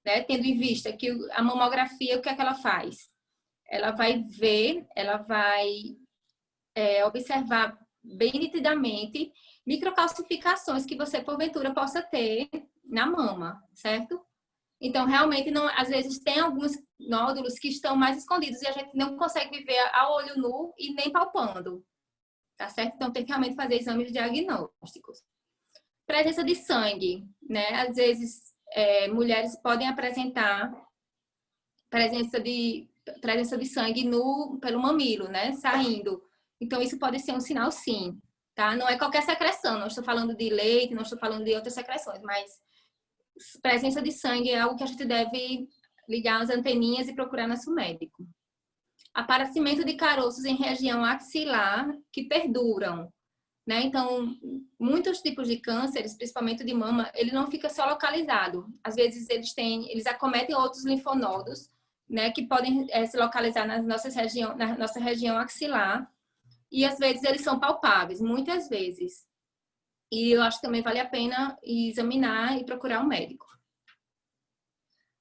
né, tendo em vista que a mamografia, o que é que ela faz? Ela vai ver, ela vai observar bem nitidamente microcalcificações que você, porventura, possa ter na mama, certo? Então, realmente, às vezes, tem alguns nódulos que estão mais escondidos e a gente não consegue ver a olho nu e nem palpando, tá certo? Então, tem que realmente fazer exames diagnósticos. Presença de sangue, né? Às vezes, mulheres podem apresentar presença de sangue pelo mamilo, né? Saindo. Então, isso pode ser um sinal, sim, tá? Não é qualquer secreção, não estou falando de leite, não estou falando de outras secreções, mas presença de sangue é algo que a gente deve ligar as anteninhas e procurar nosso médico. Aparecimento de caroços em região axilar que perduram, né? Então, muitos tipos de cânceres, principalmente de mama, ele não fica só localizado. Às vezes eles acometem outros linfonodos, né, que podem se localizar na nossa região axilar, e às vezes eles são palpáveis, muitas vezes. E eu acho que também vale a pena examinar e procurar um médico.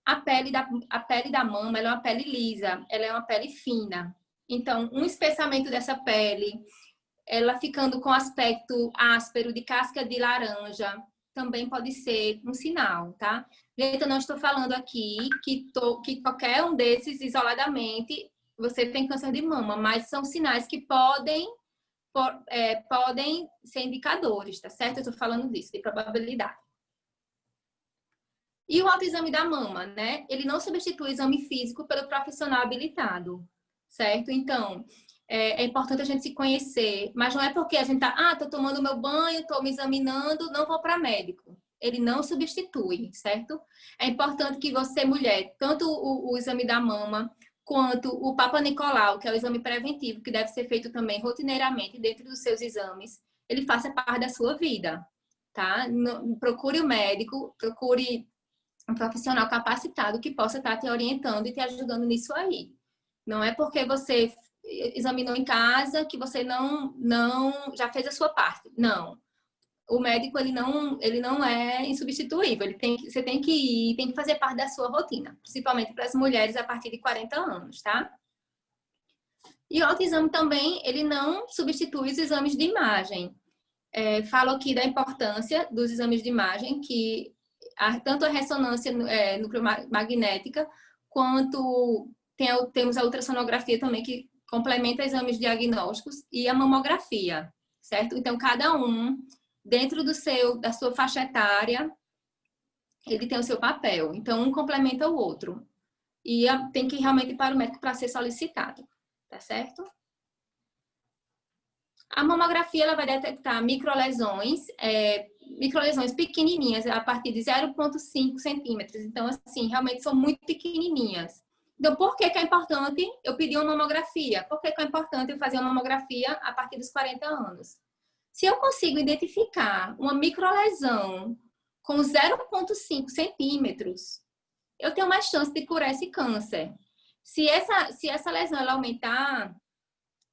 A pele da mama, ela é uma pele lisa, ela é uma pele fina. Então, um espessamento dessa pele, ela ficando com aspecto áspero de casca de laranja, também pode ser um sinal, tá? Gente, eu não estou falando aqui que qualquer um desses isoladamente você tem câncer de mama, mas são sinais que podem ser indicadores, tá certo? Eu estou falando disso, de probabilidade. E o autoexame da mama, né? Ele não substitui o exame físico pelo profissional habilitado, certo? Então, é importante a gente se conhecer, mas não é porque a gente tô tomando meu banho, tô me examinando, não vou para médico. Ele não substitui, certo? É importante que você, mulher, tanto o exame da mama, quanto o Papa Nicolau, que é o exame preventivo, que deve ser feito também rotineiramente dentro dos seus exames, ele faça parte da sua vida, tá? Procure o médico, procure um profissional capacitado que possa estar te orientando e te ajudando nisso aí. Não é porque você examinou em casa que você não já fez a sua parte. Não. O médico, ele não é insubstituível. Você tem que ir, tem que fazer parte da sua rotina, principalmente para as mulheres a partir de 40 anos, tá? E o autoexame também, ele não substitui os exames de imagem. Falo aqui da importância dos exames de imagem, que tanto a ressonância nucleomagnética, quanto temos a ultrassonografia também, que complementa exames diagnósticos, e a mamografia, certo? Então, cada um, dentro da sua faixa etária, ele tem o seu papel. Então, um complementa o outro. E tem que realmente ir para o médico para ser solicitado, tá certo? A mamografia, ela vai detectar microlesões pequenininhas, a partir de 0,5 centímetros. Então, assim, realmente são muito pequenininhas. Então, por que é importante eu pedir uma mamografia? Por que é importante eu fazer uma mamografia a partir dos 40 anos? Se eu consigo identificar uma microlesão com 0,5 centímetros, eu tenho mais chance de curar esse câncer. Se essa lesão ela aumentar,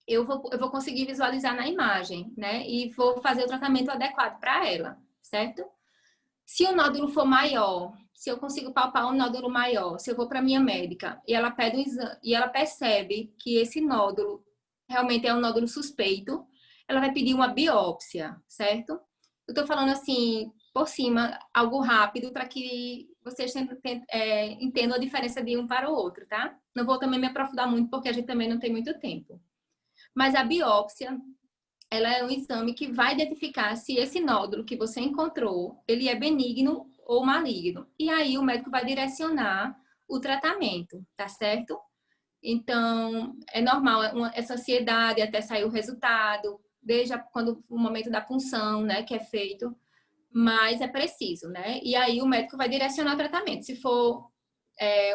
eu vou conseguir visualizar na imagem, né? E vou fazer o tratamento adequado para ela, certo? Se o nódulo for maior, se eu consigo palpar um nódulo maior, se eu vou para minha médica e ela pede um exame, e ela percebe que esse nódulo realmente é um nódulo suspeito, ela vai pedir uma biópsia, certo? Eu tô falando assim, por cima, algo rápido para que vocês entendam a diferença de um para o outro, tá? Não vou também me aprofundar muito, porque a gente também não tem muito tempo. Mas a biópsia, ela é um exame que vai identificar se esse nódulo que você encontrou, ele é benigno ou maligno. E aí o médico vai direcionar o tratamento, tá certo? Então, é normal essa ansiedade até sair o resultado, desde o momento da punção, né, que é feito, mas é preciso, né? E aí o médico vai direcionar o tratamento. Se for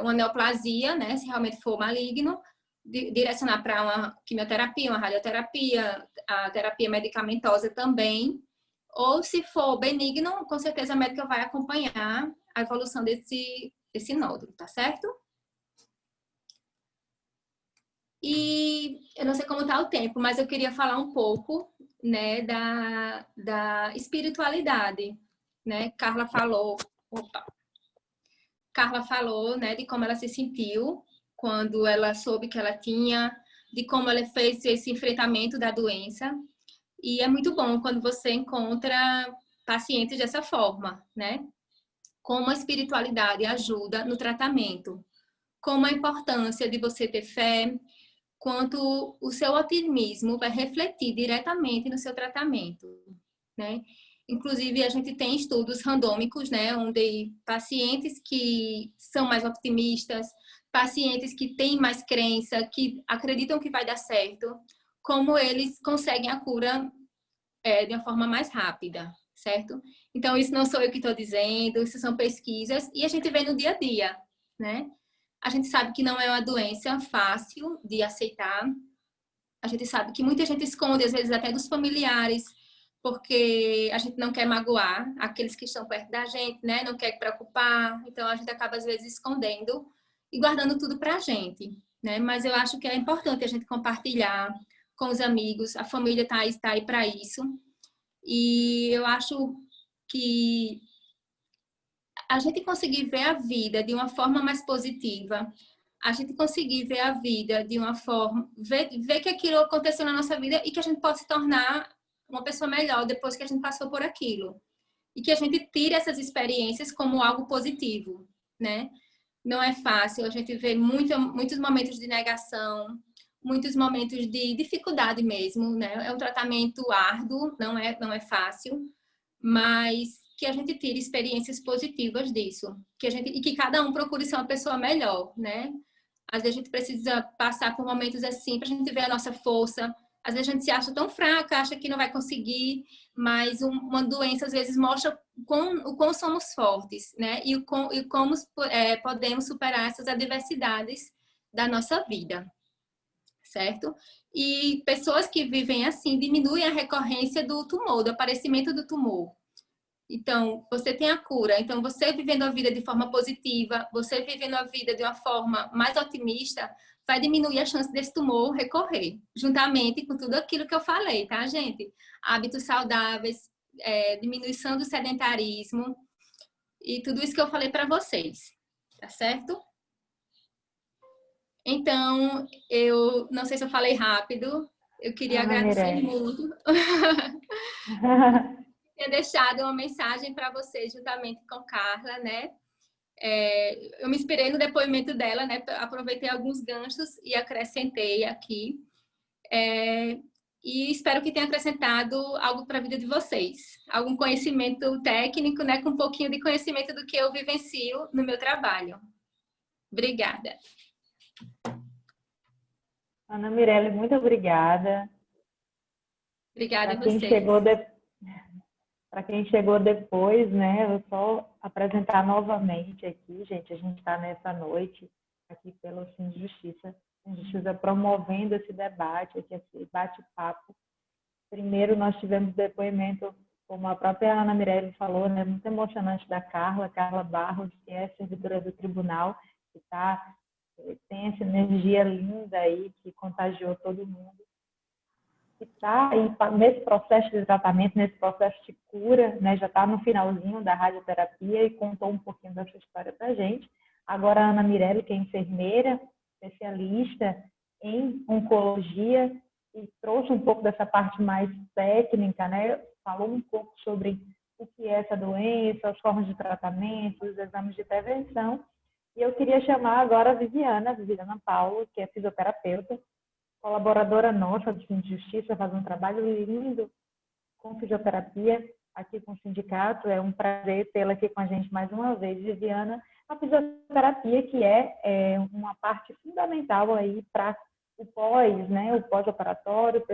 uma neoplasia, né, se realmente for maligno, direcionar para uma quimioterapia, uma radioterapia, a terapia medicamentosa também. Ou se for benigno, com certeza a médica vai acompanhar a evolução desse nódulo, tá certo? E eu não sei como está o tempo, mas eu queria falar um pouco, né, da espiritualidade, né? Carla falou, né, de como ela se sentiu quando ela soube que ela tinha, de como ela fez esse enfrentamento da doença. E é muito bom quando você encontra pacientes dessa forma, né? Como a espiritualidade ajuda no tratamento, como a importância de você ter fé, quanto o seu otimismo vai refletir diretamente no seu tratamento, né? Inclusive, a gente tem estudos randômicos, né, onde pacientes que são mais optimistas, pacientes que têm mais crença, que acreditam que vai dar certo, como eles conseguem a cura de uma forma mais rápida, certo? Então, isso não sou eu que estou dizendo, isso são pesquisas, e a gente vê no dia a dia, né? A gente sabe que não é uma doença fácil de aceitar, a gente sabe que muita gente esconde, às vezes até dos familiares, porque a gente não quer magoar aqueles que estão perto da gente, né? Não quer preocupar, então a gente acaba às vezes escondendo e guardando tudo pra gente, né? Mas eu acho que é importante a gente compartilhar com os amigos, a família tá aí para isso. E eu acho que a gente conseguir ver a vida de uma forma mais positiva, a gente conseguir ver a vida de uma forma, ver que aquilo aconteceu na nossa vida e que a gente pode se tornar uma pessoa melhor depois que a gente passou por aquilo. E que a gente tire essas experiências como algo positivo, né? Não é fácil, a gente vê muitos momentos de negação, muitos momentos de dificuldade mesmo, né? É um tratamento árduo, não é fácil, mas que a gente tire experiências positivas disso, e que cada um procure ser uma pessoa melhor, né? Às vezes a gente precisa passar por momentos assim para a gente ver a nossa força. Às vezes a gente se acha tão fraca, acha que não vai conseguir, mas uma doença às vezes mostra o quão somos fortes, né? E como podemos superar essas adversidades da nossa vida, certo? E pessoas que vivem assim diminuem a recorrência do tumor, do aparecimento do tumor. Então, você tem a cura. Então, você vivendo a vida de forma positiva, você vivendo a vida de uma forma mais otimista, vai diminuir a chance desse tumor recorrer, juntamente com tudo aquilo que eu falei, tá, gente? Hábitos saudáveis, diminuição do sedentarismo e tudo isso que eu falei para vocês, tá certo? Então, eu não sei se eu falei rápido, eu queria agradecer muito. tinha deixado uma mensagem para você juntamente com Carla, né? Eu me inspirei no depoimento dela, né? Aproveitei alguns ganchos e acrescentei aqui. E espero que tenha acrescentado algo para a vida de vocês. Algum conhecimento técnico, né? Com um pouquinho de conhecimento do que eu vivencio no meu trabalho. Obrigada. Ana Mirelle, muito obrigada. Obrigada a Para quem vocês. Para quem chegou depois, né, eu só apresentar novamente aqui, gente, a gente está nessa noite aqui pelo Sindijustiça, promovendo esse debate, aqui, esse bate-papo. Primeiro, nós tivemos depoimento, como a própria Ana Mirelle falou, né, muito emocionante da Carla Barros, que é servidora do tribunal, que tem essa energia linda aí, que contagiou todo mundo. Que está nesse processo de tratamento, nesse processo de cura, né, já está no finalzinho da radioterapia e contou um pouquinho dessa história para a gente. Agora, a Ana Mirelle, que é enfermeira, especialista em oncologia, e trouxe um pouco dessa parte mais técnica, né, falou um pouco sobre o que é essa doença, as formas de tratamento, os exames de prevenção. E eu queria chamar agora a Viviana Paulo, que é fisioterapeuta, colaboradora nossa do Sindicato de Justiça, faz um trabalho lindo com fisioterapia aqui com o sindicato. É um prazer tê-la aqui com a gente mais uma vez, Viviana. A fisioterapia que é uma parte fundamental aí para o pós, né, o pós-operatório,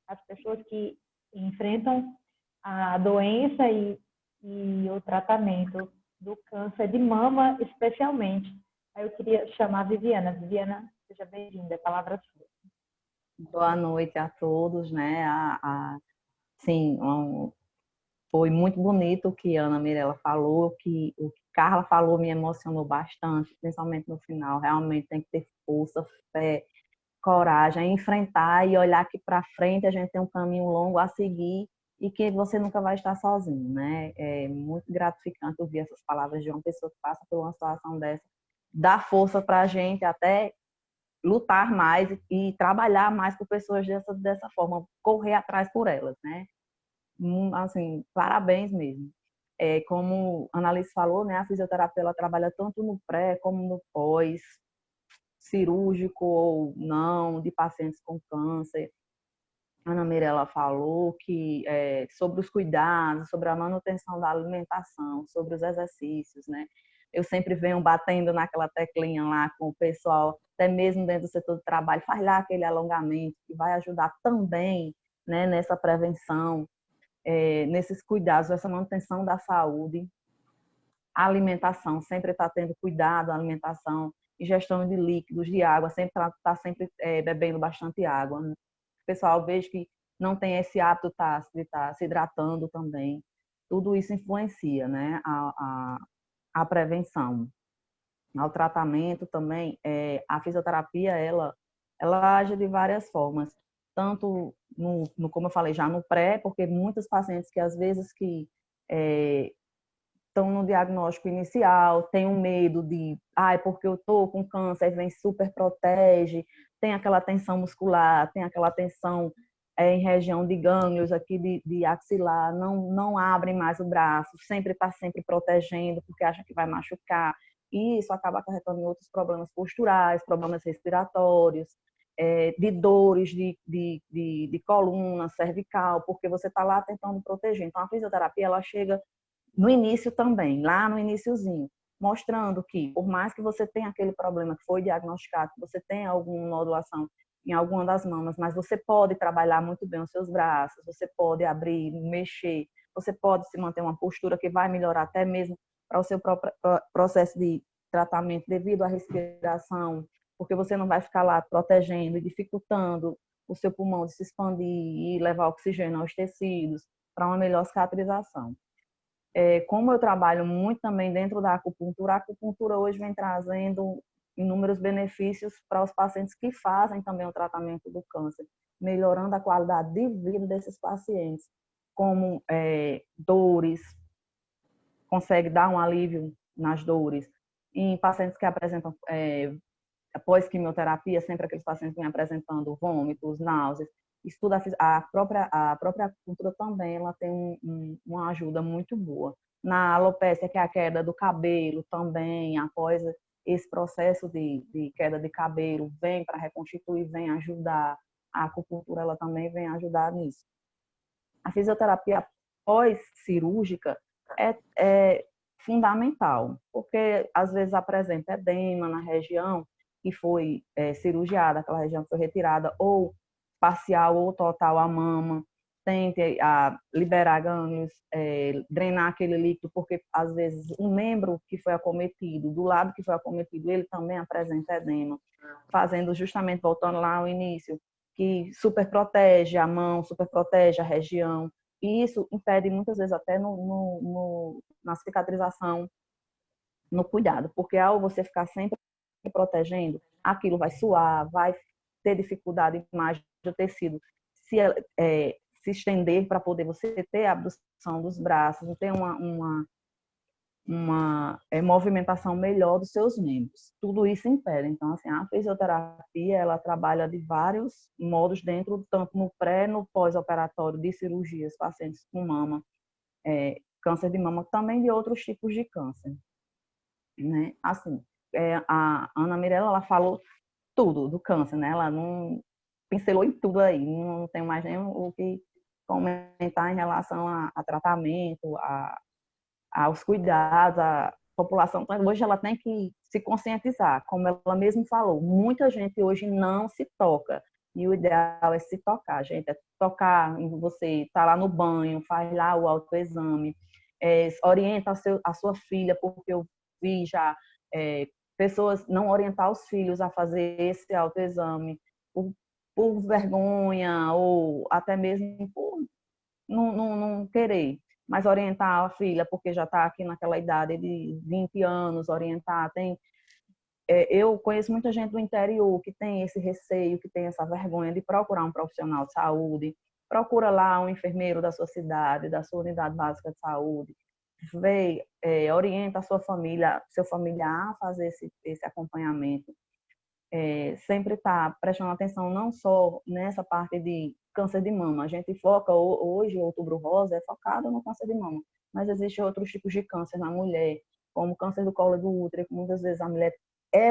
as pessoas que enfrentam a doença e o tratamento do câncer de mama, especialmente. Aí eu queria chamar a Viviana. Viviana, seja bem-vinda, a palavra é sua. Boa noite a todos, né? Sim, foi muito bonito o que a Ana Mirella falou, o que Carla falou me emocionou bastante, principalmente no final. Realmente tem que ter força, fé, coragem, enfrentar e olhar que para frente a gente tem um caminho longo a seguir e que você nunca vai estar sozinho, né? É muito gratificante ouvir essas palavras de uma pessoa que passa por uma situação dessa, dá força para a gente até lutar mais e trabalhar mais com pessoas dessa forma, correr atrás por elas, né? Assim, parabéns mesmo. Como a Annalise falou, né, a fisioterapia ela trabalha tanto no pré como no pós, cirúrgico ou não, de pacientes com câncer. A Ana Mirella falou que sobre os cuidados, sobre a manutenção da alimentação, sobre os exercícios, né? Eu sempre venho batendo naquela teclinha lá com o pessoal, até mesmo dentro do setor do trabalho, faz lá aquele alongamento que vai ajudar também, né, nessa prevenção, nesses cuidados, essa manutenção da saúde. A alimentação, sempre está tendo cuidado, a alimentação, ingestão de líquidos, de água, sempre está sempre bebendo bastante água, né? O pessoal vejo que não tem esse hábito de estar se hidratando também. Tudo isso influencia, né, a prevenção. Ao tratamento também, a fisioterapia, ela age de várias formas. Tanto, como eu falei, já no pré, porque muitos pacientes que às vezes que estão no diagnóstico inicial, têm um medo de, porque eu estou com câncer, vem super protege, tem aquela tensão muscular, tem aquela tensão em região de gânglios aqui de axilar, não abrem mais o braço, sempre está sempre protegendo, porque acha que vai machucar, e isso acaba acarretando em outros problemas posturais, problemas respiratórios, de dores de coluna, cervical, porque você está lá tentando proteger. Então, a fisioterapia, ela chega no início também, lá no iniciozinho, mostrando que, por mais que você tenha aquele problema que foi diagnosticado, que você tenha alguma nodulação em alguma das mamas, mas você pode trabalhar muito bem os seus braços, você pode abrir, mexer, você pode se manter uma postura que vai melhorar até mesmo para o seu próprio processo de tratamento devido à respiração, porque você não vai ficar lá protegendo e dificultando o seu pulmão de se expandir e levar oxigênio aos tecidos para uma melhor cicatrização. Como eu trabalho muito também dentro da acupuntura, a acupuntura hoje vem trazendo inúmeros benefícios para os pacientes que fazem também o tratamento do câncer, melhorando a qualidade de vida desses pacientes, como dores, consegue dar um alívio nas dores. Em pacientes que apresentam, após quimioterapia, sempre aqueles pacientes que vêm apresentando vômitos, náuseas, estuda a própria acupuntura também, ela tem uma ajuda muito boa. Na alopécia, que é a queda do cabelo também, após esse processo de queda de cabelo, vem para reconstituir, vem ajudar. A acupuntura, ela também vem ajudar nisso. A fisioterapia pós-cirúrgica é fundamental, porque às vezes apresenta edema na região que foi cirurgiada, aquela região que foi retirada, ou parcial ou total a mama, tente liberar gânglios, drenar aquele líquido, porque às vezes o membro que foi acometido, do lado que foi acometido, ele também apresenta edema, fazendo justamente, voltando lá ao início, que super protege a mão, super protege a região, e isso impede muitas vezes até na cicatrização, no cuidado, porque ao você ficar sempre protegendo, aquilo vai suar, vai ter dificuldade mais do tecido se estender para poder você ter a abdução dos braços, ter uma movimentação melhor dos seus membros. Tudo isso impede. Então, assim, a fisioterapia, ela trabalha de vários modos dentro, tanto no pré, no pós-operatório de cirurgias, pacientes com mama, câncer de mama, também de outros tipos de câncer. Né? Assim, a Ana Mirella, ela falou tudo do câncer, né? Ela não pincelou em tudo aí, não tem mais nem o que comentar em relação a tratamento, aos cuidados, a população. Então, hoje ela tem que se conscientizar, como ela mesma falou, muita gente hoje não se toca, e o ideal é se tocar, gente, é tocar, você tá lá no banho, faz lá o autoexame, orienta a sua filha, porque eu vi já pessoas não orientar os filhos a fazer esse autoexame por vergonha ou até mesmo por não querer, mas orientar a filha, porque já está aqui naquela idade de 20 anos, orientar. Eu conheço muita gente do interior que tem esse receio, que tem essa vergonha de procurar um profissional de saúde, procura lá um enfermeiro da sua cidade, da sua unidade básica de saúde, orienta a sua família, seu familiar a fazer esse acompanhamento. Sempre está prestando atenção não só nessa parte de câncer de mama. A gente foca hoje, o Outubro Rosa é focado no câncer de mama, mas existem outros tipos de câncer na mulher, como câncer do colo do útero, que muitas vezes a mulher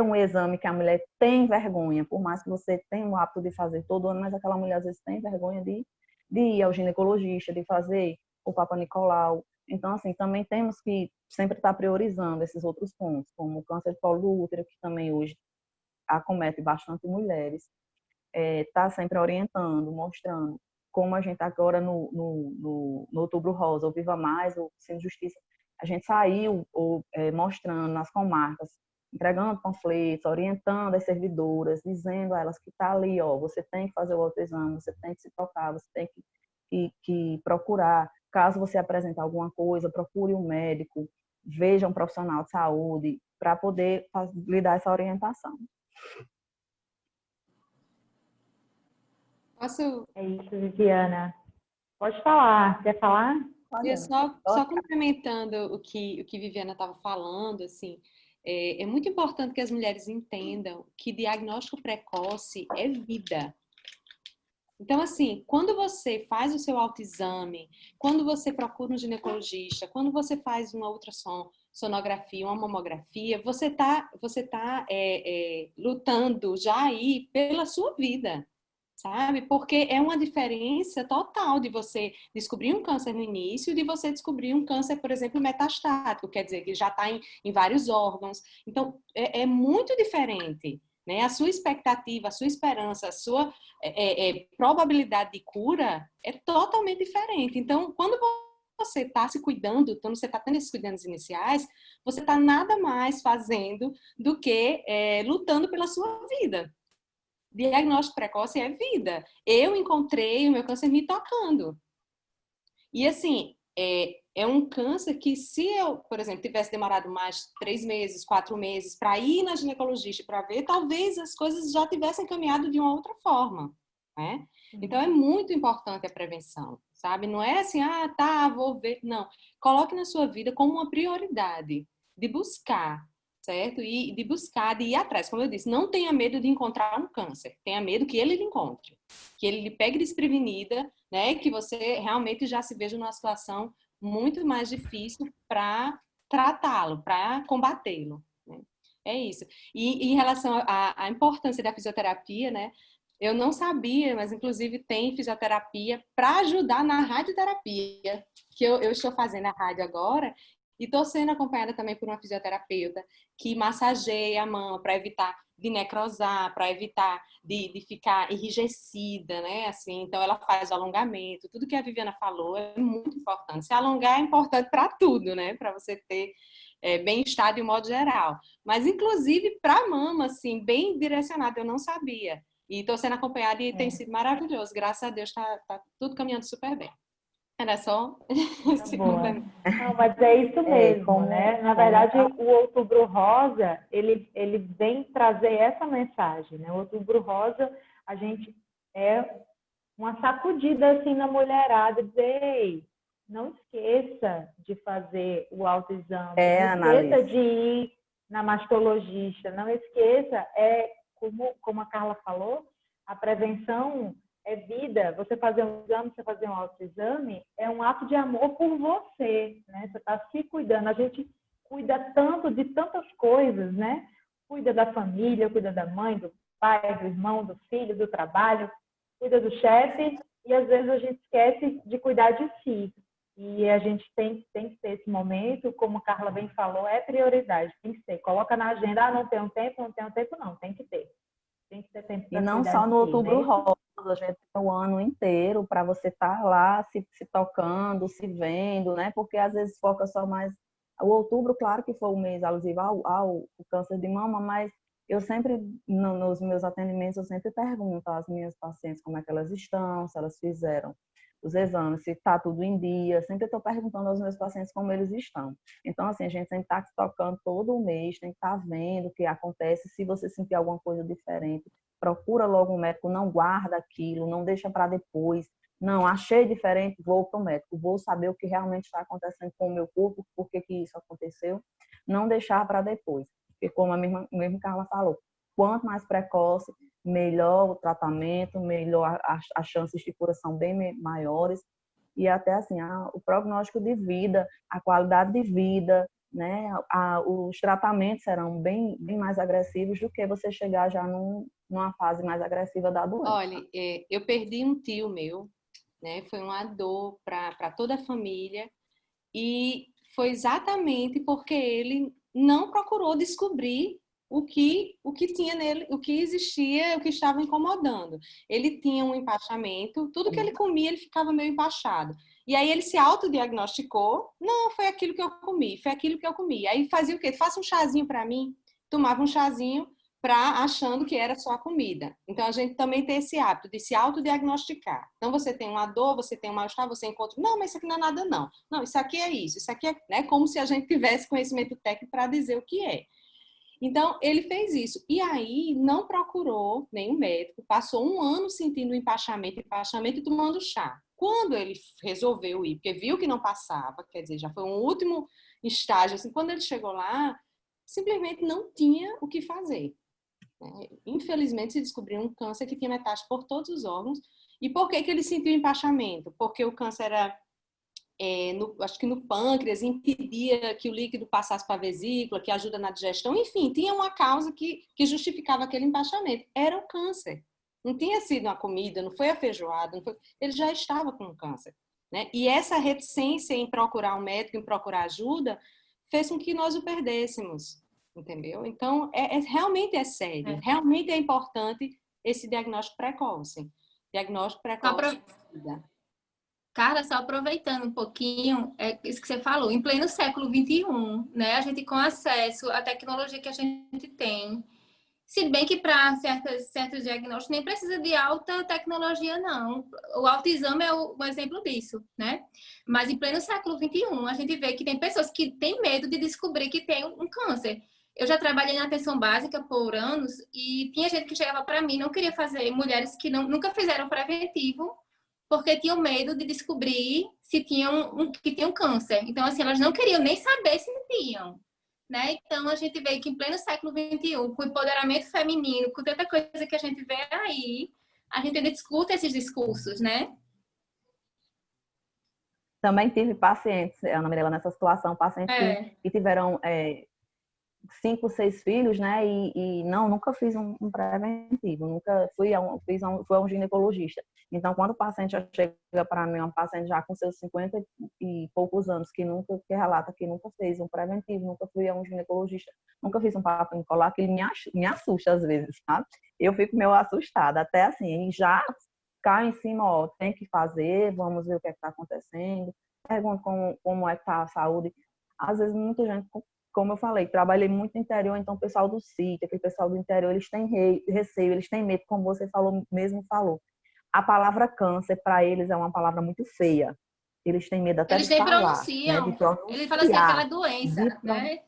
um exame que a mulher tem vergonha, por mais que você tenha o hábito de fazer todo ano, mas aquela mulher às vezes tem vergonha de ir ao ginecologista, de fazer o Papa Nicolau. Então, assim, também temos que sempre estar priorizando esses outros pontos, como o câncer do colo do útero, que também hoje acomete bastante mulheres, está sempre orientando, mostrando como a gente agora no Outubro Rosa, o Viva Mais, o Sem Justiça, a gente saiu mostrando nas comarcas, entregando panfletos, orientando as servidoras, dizendo a elas que está ali, você tem que fazer o autoexame, você tem que se tocar, você tem que procurar, caso você apresente alguma coisa, procure um médico, veja um profissional de saúde, para poder lhe dar essa orientação. Posso? É isso, Viviana. Pode falar. Quer falar? Eu só complementando o que Viviana estava falando, assim, é muito importante que as mulheres entendam que diagnóstico precoce é vida. Então, assim, quando você faz o seu autoexame, quando você procura um ginecologista, quando você faz uma ultrassom, sonografia, uma mamografia, você tá lutando já aí pela sua vida, sabe? Porque é uma diferença total de você descobrir um câncer no início e de você descobrir um câncer, por exemplo, metastático, quer dizer, que já está em vários órgãos. Então, é muito diferente, né? A sua expectativa, a sua esperança, a sua probabilidade de cura é totalmente diferente. Então, quando você está se cuidando, quando você está tendo esses cuidados iniciais, você está nada mais fazendo do que lutando pela sua vida. Diagnóstico precoce é vida. Eu encontrei o meu câncer me tocando. E assim, é um câncer que se eu, por exemplo, tivesse demorado mais 3 meses, 4 meses para ir na ginecologista para ver, talvez as coisas já tivessem caminhado de uma outra forma, né? Então, é muito importante a prevenção, sabe? Não é assim, vou ver. Não. Coloque na sua vida como uma prioridade de buscar, certo? E de buscar, de ir atrás. Como eu disse, não tenha medo de encontrar um câncer, tenha medo que ele lhe encontre, que ele lhe pegue desprevenida, né? Que você realmente já se veja numa situação muito mais difícil para tratá-lo, para combatê-lo, né? É isso. E em relação à importância da fisioterapia, né? Eu não sabia, mas inclusive tem fisioterapia para ajudar na radioterapia, que eu estou fazendo a rádio agora, e estou sendo acompanhada também por uma fisioterapeuta que massageia a mão para evitar de necrosar, para evitar de ficar enrijecida, né? Assim, então ela faz o alongamento, tudo que a Viviana falou é muito importante. Se alongar é importante para tudo, né? Para você ter bem-estar de um modo geral. Mas, inclusive, para a mama, assim, bem direcionada, eu não sabia. E estou sendo acompanhada e tem sido maravilhoso. Graças a Deus, tá tudo caminhando super bem. Era só esse complemento. Não, mas é isso mesmo, né? Na verdade, o Outubro Rosa, ele vem trazer essa mensagem, né? O Outubro Rosa, a gente é uma sacudida assim na mulherada, dizer, ei, não esqueça de fazer o autoexame, não esqueça de ir na mastologista, não esqueça, como a Carla falou, a prevenção é vida. Você fazer um exame, você fazer um autoexame, é um ato de amor por você, né? Você está se cuidando. A gente cuida tanto de tantas coisas, né? Cuida da família, cuida da mãe, do pai, do irmão, do filho, do trabalho, cuida do chefe, e às vezes a gente esquece de cuidar de si. E a gente tem que ter esse momento, como a Carla bem falou, é prioridade, tem que ser. Coloca na agenda, não tenho tempo, não, tem que ter. Tem que ter tempo para cuidar. E não só no Outubro Rosa, a gente tem o ano inteiro para você estar lá se tocando, se vendo, né? Porque às vezes foca só mais... O outubro, claro que foi o mês alusivo ao câncer de mama, mas eu sempre, nos meus atendimentos, eu sempre pergunto às minhas pacientes como é que elas estão, se elas fizeram os exames, se está tudo em dia. Sempre estou perguntando aos meus pacientes como eles estão. Então, assim, a gente sempre está tocando todo o mês, tem que estar vendo o que acontece. Se você sentir alguma coisa diferente, procura logo um médico, não guarda aquilo, não deixa para depois. Não, achei diferente, vou para o médico, vou saber o que realmente está acontecendo com o meu corpo, por que isso aconteceu. Não deixar para depois. Porque, como a mesma Carla falou, quanto mais precoce, melhor o tratamento, melhor as chances de cura são bem maiores. E até assim, o prognóstico de vida, a qualidade de vida, né? Os tratamentos serão bem mais agressivos do que você chegar já numa fase mais agressiva da doença. Olha, eu perdi um tio meu, né? Foi uma dor para toda a família, e foi exatamente porque ele não procurou descobrir o que tinha nele, o que existia, o que estava incomodando. Ele tinha um empachamento, tudo que ele comia, ele ficava meio empachado. E aí ele se autodiagnosticou, não, foi aquilo que eu comi, foi aquilo que eu comi. Aí fazia o quê? Faça um chazinho para mim. Tomava um chazinho achando que era só a comida. Então a gente também tem esse hábito de se autodiagnosticar. Então você tem uma dor, você tem um mal-estar, você encontra, não, mas isso aqui não é nada não. Não, isso aqui é isso aqui é, né, como se a gente tivesse conhecimento técnico para dizer o que é. Então, ele fez isso. E aí, não procurou nenhum médico. Passou um ano sentindo empachamento e tomando chá. Quando ele resolveu ir, porque viu que não passava, quer dizer, já foi um último estágio, assim, quando ele chegou lá, simplesmente não tinha o que fazer. Infelizmente, se descobriu um câncer que tinha metástase por todos os órgãos. E por que ele sentiu empachamento? Porque o câncer era... acho que no pâncreas, impedia que o líquido passasse para a vesícula, que ajuda na digestão, enfim, tinha uma causa que justificava aquele empachamento. Era o câncer. Não tinha sido uma comida, não foi a feijoada, ele já estava com câncer, né? E essa reticência em procurar um médico, em procurar ajuda, fez com que nós o perdêssemos, entendeu? Então, realmente é sério, realmente é importante esse diagnóstico precoce. Diagnóstico precoce. Cara, só aproveitando um pouquinho, isso que você falou, em pleno século XXI, né? A gente com acesso à tecnologia que a gente tem, se bem que para certos diagnósticos nem precisa de alta tecnologia, não. O autoexame é um exemplo disso, né? Mas em pleno século XXI, a gente vê que tem pessoas que têm medo de descobrir que tem um câncer. Eu já trabalhei na atenção básica por anos e tinha gente que chegava para mim, não queria fazer, mulheres que nunca fizeram preventivo, porque tinham medo de descobrir se tinham que tinham câncer. Então, assim, elas não queriam nem saber se tinham. né? Então, a gente vê que em pleno século XXI, com o empoderamento feminino, com tanta coisa que a gente vê aí, a gente ainda discute esses discursos, né? Também tive pacientes, Ana Mirella, nessa situação, pacientes que tiveram 5, 6 filhos, né? E não, nunca fiz um preventivo, nunca fui a um ginecologista. Então, quando o paciente já chega para mim, um paciente já com seus 50 e poucos anos, que relata que nunca fez um preventivo, nunca fui a um ginecologista, nunca fiz um papo nicolar, que ele me assusta às vezes, sabe? Eu fico meio assustada, até assim, já cai em cima, ó, tem que fazer, vamos ver o que é que está acontecendo, pergunto como é que está a saúde. Às vezes, muita gente, como eu falei, trabalhei muito no interior, então o pessoal do sítio, aquele pessoal do interior, eles têm receio, eles têm medo, como você falou. A palavra câncer, para eles, é uma palavra muito feia. Eles têm medo até eles de nem falar, pronunciam. né? De pronunciar. Eles falam assim, aquela doença, né?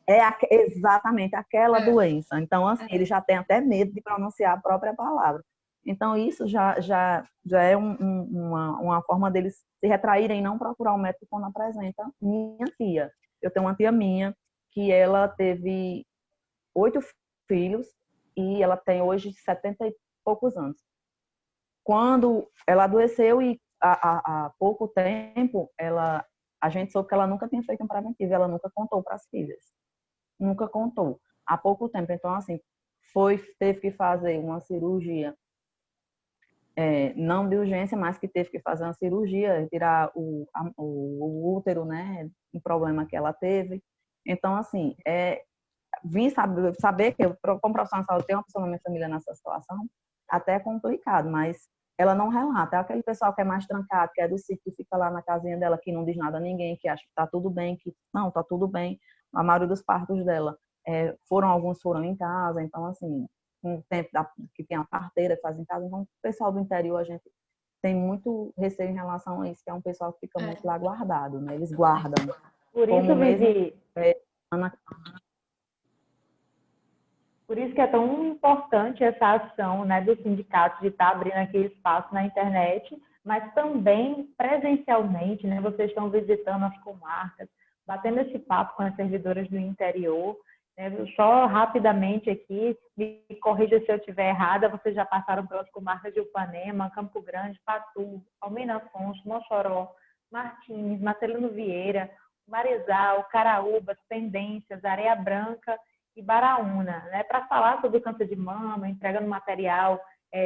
Exatamente, aquela doença. Então, assim, eles já têm até medo de pronunciar a própria palavra. Então, isso já é uma forma deles se retraírem e não procurar um médico quando apresenta. Minha tia, eu tenho uma tia minha que ela teve 8 filhos e ela tem hoje 70 e poucos anos. Quando ela adoeceu e há pouco tempo, a gente soube que ela nunca tinha feito um preventivo, ela nunca contou para as filhas. Nunca contou. Há pouco tempo. Então, assim, teve que fazer uma cirurgia, não de urgência, mas que teve que fazer uma cirurgia, retirar o útero, né? Um problema que ela teve. Então, assim, vim saber que eu, como profissional de saúde, tem uma pessoa na minha família nessa situação, até é complicado, mas ela não relata. É aquele pessoal que é mais trancado, que é do sítio, que fica lá na casinha dela, que não diz nada a ninguém, que acha que tá tudo bem, que não, tá tudo bem. A maioria dos partos dela alguns foram em casa, então, assim, um tempo que tem a parteira que faz em casa, então o pessoal do interior, a gente tem muito receio em relação a isso, que é um pessoal que fica muito lá guardado, né? Eles guardam. Por isso, Como mesmo, Vivi, por isso que é tão importante essa ação, né, do sindicato de estar abrindo aquele espaço na internet, mas também presencialmente, né, vocês estão visitando as comarcas, batendo esse papo com as servidoras do interior, né, só rapidamente aqui, me corrija se eu estiver errada, vocês já passaram pelas comarcas de Upanema, Campo Grande, Patu, Almeida Afonso, Mossoró, Martins, Marcelino Vieira, Marezal, Caraúbas, Pendências, Areia Branca e Baraúna, né, para falar sobre o câncer de mama, entregando material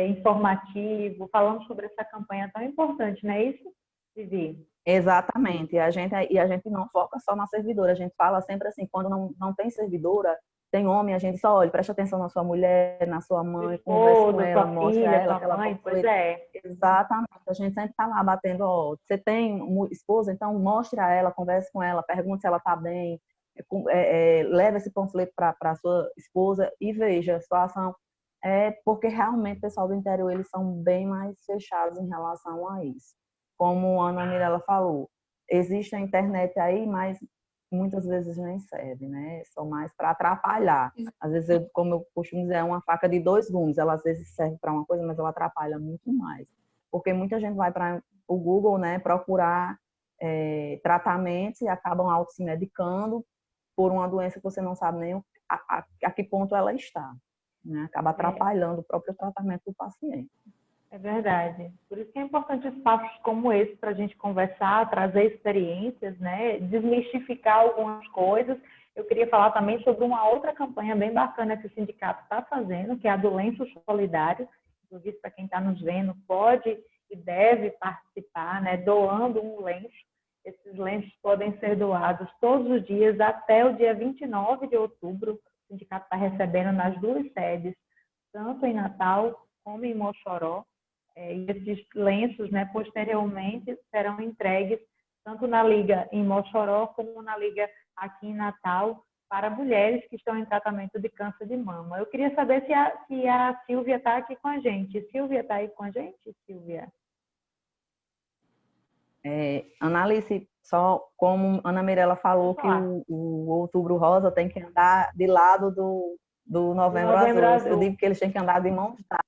informativo, falando sobre essa campanha tão importante, não é isso, Vivi? Exatamente. E a gente não foca só na servidora, a gente fala sempre assim, quando não tem servidora, tem homem, a gente só olha, presta atenção na sua mulher, na sua mãe, conversa com ela, mostra a ela que ela mãe, pois é. Exatamente. A gente sempre está lá batendo, ó, você tem esposa, então mostre a ela, converse com ela, pergunte se ela está bem, leve esse panfleto para a sua esposa e veja a situação. Porque realmente o pessoal do interior, eles são bem mais fechados em relação a isso. Como a Ana Mirella falou, existe a internet aí, mas muitas vezes nem serve, né? Só mais para atrapalhar. Às vezes, como eu costumo dizer, é uma faca de 2 gumes. Ela às vezes serve para uma coisa, mas ela atrapalha muito mais. Porque muita gente vai para o Google, né, procurar tratamentos e acabam auto se medicando por uma doença que você não sabe nem a que ponto ela está, né? Acaba atrapalhando o próprio tratamento do paciente. É verdade. Por isso que é importante espaços como esse para a gente conversar, trazer experiências, né? Desmistificar algumas coisas. Eu queria falar também sobre uma outra campanha bem bacana que o sindicato está fazendo, que é a do Lenço Solidário. Inclusive, para quem está nos vendo, pode e deve participar, né? Doando um lenço. Esses lenços podem ser doados todos os dias até o dia 29 de outubro. O sindicato está recebendo nas 2 sedes, tanto em Natal como em Mossoró. E esses lenços, né, posteriormente serão entregues tanto na Liga em Mossoró como na Liga aqui em Natal para mulheres que estão em tratamento de câncer de mama. Eu queria saber se a Silvia está aqui com a gente. Silvia está aí com a gente, Silvia? Ana Alice, só como Ana Mirella falou que o Outubro Rosa tem que andar de lado do Novembro Azul. Eu digo que eles têm que andar de mãos dadas.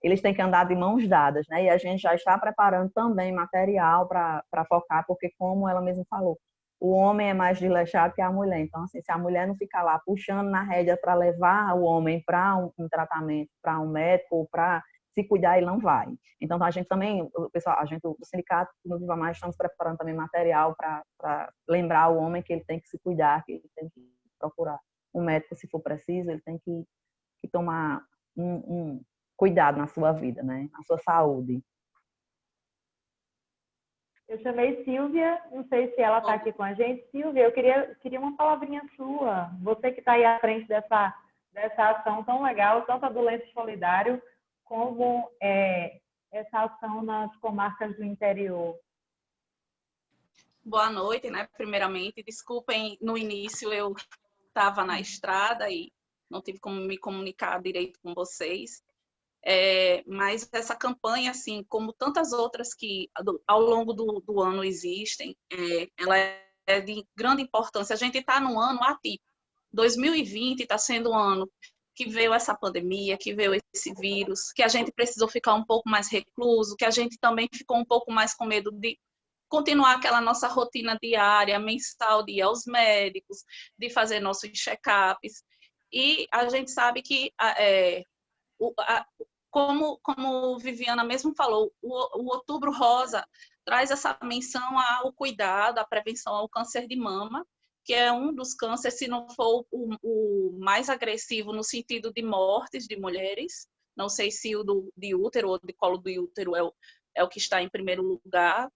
Eles têm que andar de mãos dadas, né? E a gente já está preparando também material para focar, porque como ela mesma falou, o homem é mais desleixado que a mulher. Então, assim, se a mulher não ficar lá puxando na rédea para levar o homem para um tratamento, para um médico, ou para se cuidar, ele não vai. Então, a gente também, o pessoal, o sindicato no Viva Mais, estamos preparando também material para lembrar o homem que ele tem que se cuidar, que ele tem que procurar um médico se for preciso, ele tem que tomar um cuidado na sua vida, né? Na sua saúde. Eu chamei Silvia, não sei se ela está aqui com a gente. Silvia, eu queria uma palavrinha sua. Você que está aí à frente dessa ação tão legal, tanto a do Lenço Solidário, como essa ação nas comarcas do interior. Boa noite, né? Primeiramente, desculpem, no início eu estava na estrada e não tive como me comunicar direito com vocês. Mas essa campanha, assim, como tantas outras que ao longo do ano existem, ela é de grande importância. A gente está num ano atípico. 2020 está sendo um ano que veio essa pandemia, que veio esse vírus, que a gente precisou ficar um pouco mais recluso, que a gente também ficou um pouco mais com medo de continuar aquela nossa rotina diária, mensal, de ir aos médicos, de fazer nossos check-ups. E a gente sabe que como Viviana mesmo falou, o Outubro Rosa traz essa menção ao cuidado, à prevenção ao câncer de mama, que é um dos cânceres, se não for o mais agressivo no sentido de mortes de mulheres. Não sei se o de útero ou de colo do útero é o que está em primeiro lugar.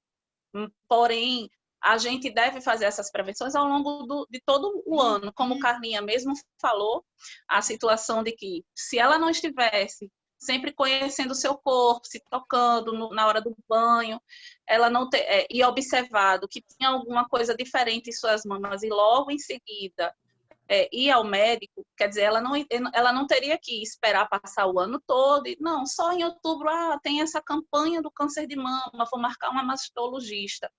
Porém, a gente deve fazer essas prevenções ao longo de todo o ano. Como Carlinha mesmo falou, a situação de que se ela não estivesse sempre conhecendo o seu corpo, se tocando na hora do banho, ela não e observado que tinha alguma coisa diferente em suas mamas e logo em seguida ir ao médico, quer dizer, ela não teria que esperar passar o ano todo, não, só em outubro, tem essa campanha do câncer de mama, vou marcar uma mastologista.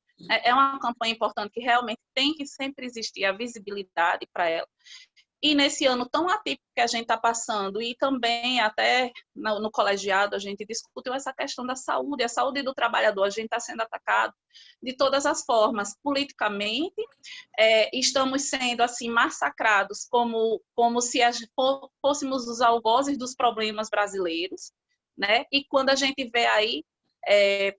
É uma campanha importante que realmente tem que sempre existir a visibilidade para ela. E nesse ano tão atípico que a gente está passando, e também até no colegiado a gente discutiu essa questão da saúde, a saúde do trabalhador, a gente está sendo atacado de todas as formas, politicamente, estamos sendo assim massacrados como se fôssemos os algozes dos problemas brasileiros, né? E quando a gente vê aí,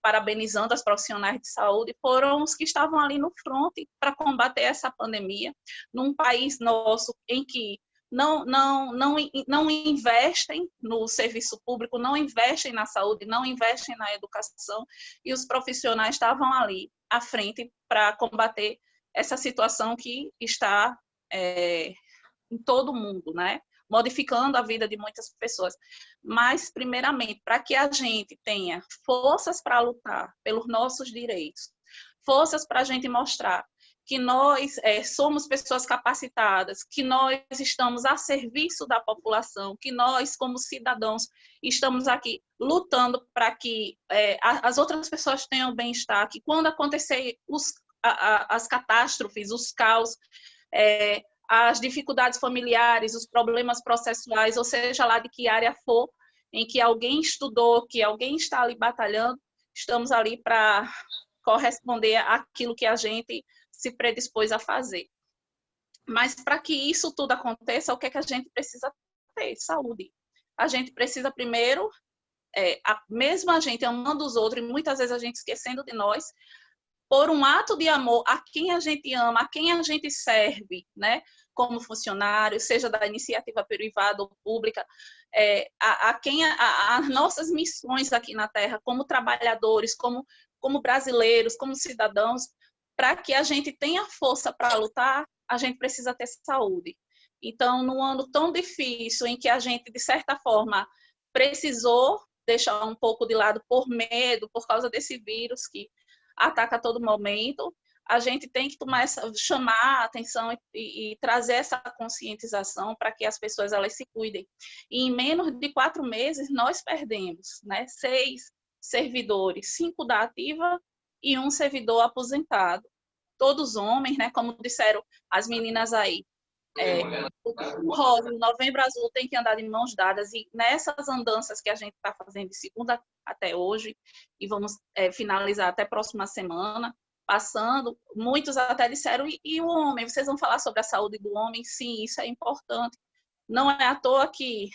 parabenizando as profissionais de saúde, foram os que estavam ali no fronte para combater essa pandemia, num país nosso em que não investem no serviço público, não investem na saúde, não investem na educação, e os profissionais estavam ali à frente para combater essa situação que está em todo o mundo, né? Modificando a vida de muitas pessoas. Mas, primeiramente, para que a gente tenha forças para lutar pelos nossos direitos, forças para a gente mostrar que nós somos pessoas capacitadas, que nós estamos a serviço da população, que nós, como cidadãos, estamos aqui lutando para que as outras pessoas tenham bem-estar, que quando acontecer as catástrofes, os caos, as dificuldades familiares, os problemas processuais, ou seja lá de que área for, em que alguém estudou, que alguém está ali batalhando, estamos ali para corresponder àquilo que a gente se predispôs a fazer. Mas para que isso tudo aconteça, o que é que a gente precisa ter? Saúde. A gente precisa primeiro, mesmo a gente amando os outros, e muitas vezes a gente esquecendo de nós, por um ato de amor a quem a gente ama, a quem a gente serve, né? Como funcionário, seja da iniciativa privada ou pública, as nossas missões aqui na Terra, como trabalhadores, como brasileiros, como cidadãos, para que a gente tenha força para lutar, a gente precisa ter saúde. Então, num ano tão difícil, em que a gente, de certa forma, precisou deixar um pouco de lado por medo, por causa desse vírus que ataca a todo momento, a gente tem que chamar a atenção e trazer essa conscientização para que as pessoas elas se cuidem. E em menos de 4 meses, nós perdemos, né, 6 servidores, 5 da ativa e 1 servidor aposentado. Todos homens, né, como disseram as meninas aí. O Rosa, o Novembro Azul tem que andar de mãos dadas, e nessas andanças que a gente está fazendo de segunda até hoje, e vamos finalizar até a próxima semana, passando, muitos até disseram, e o homem? Vocês vão falar sobre a saúde do homem? Sim, isso é importante. Não é à toa que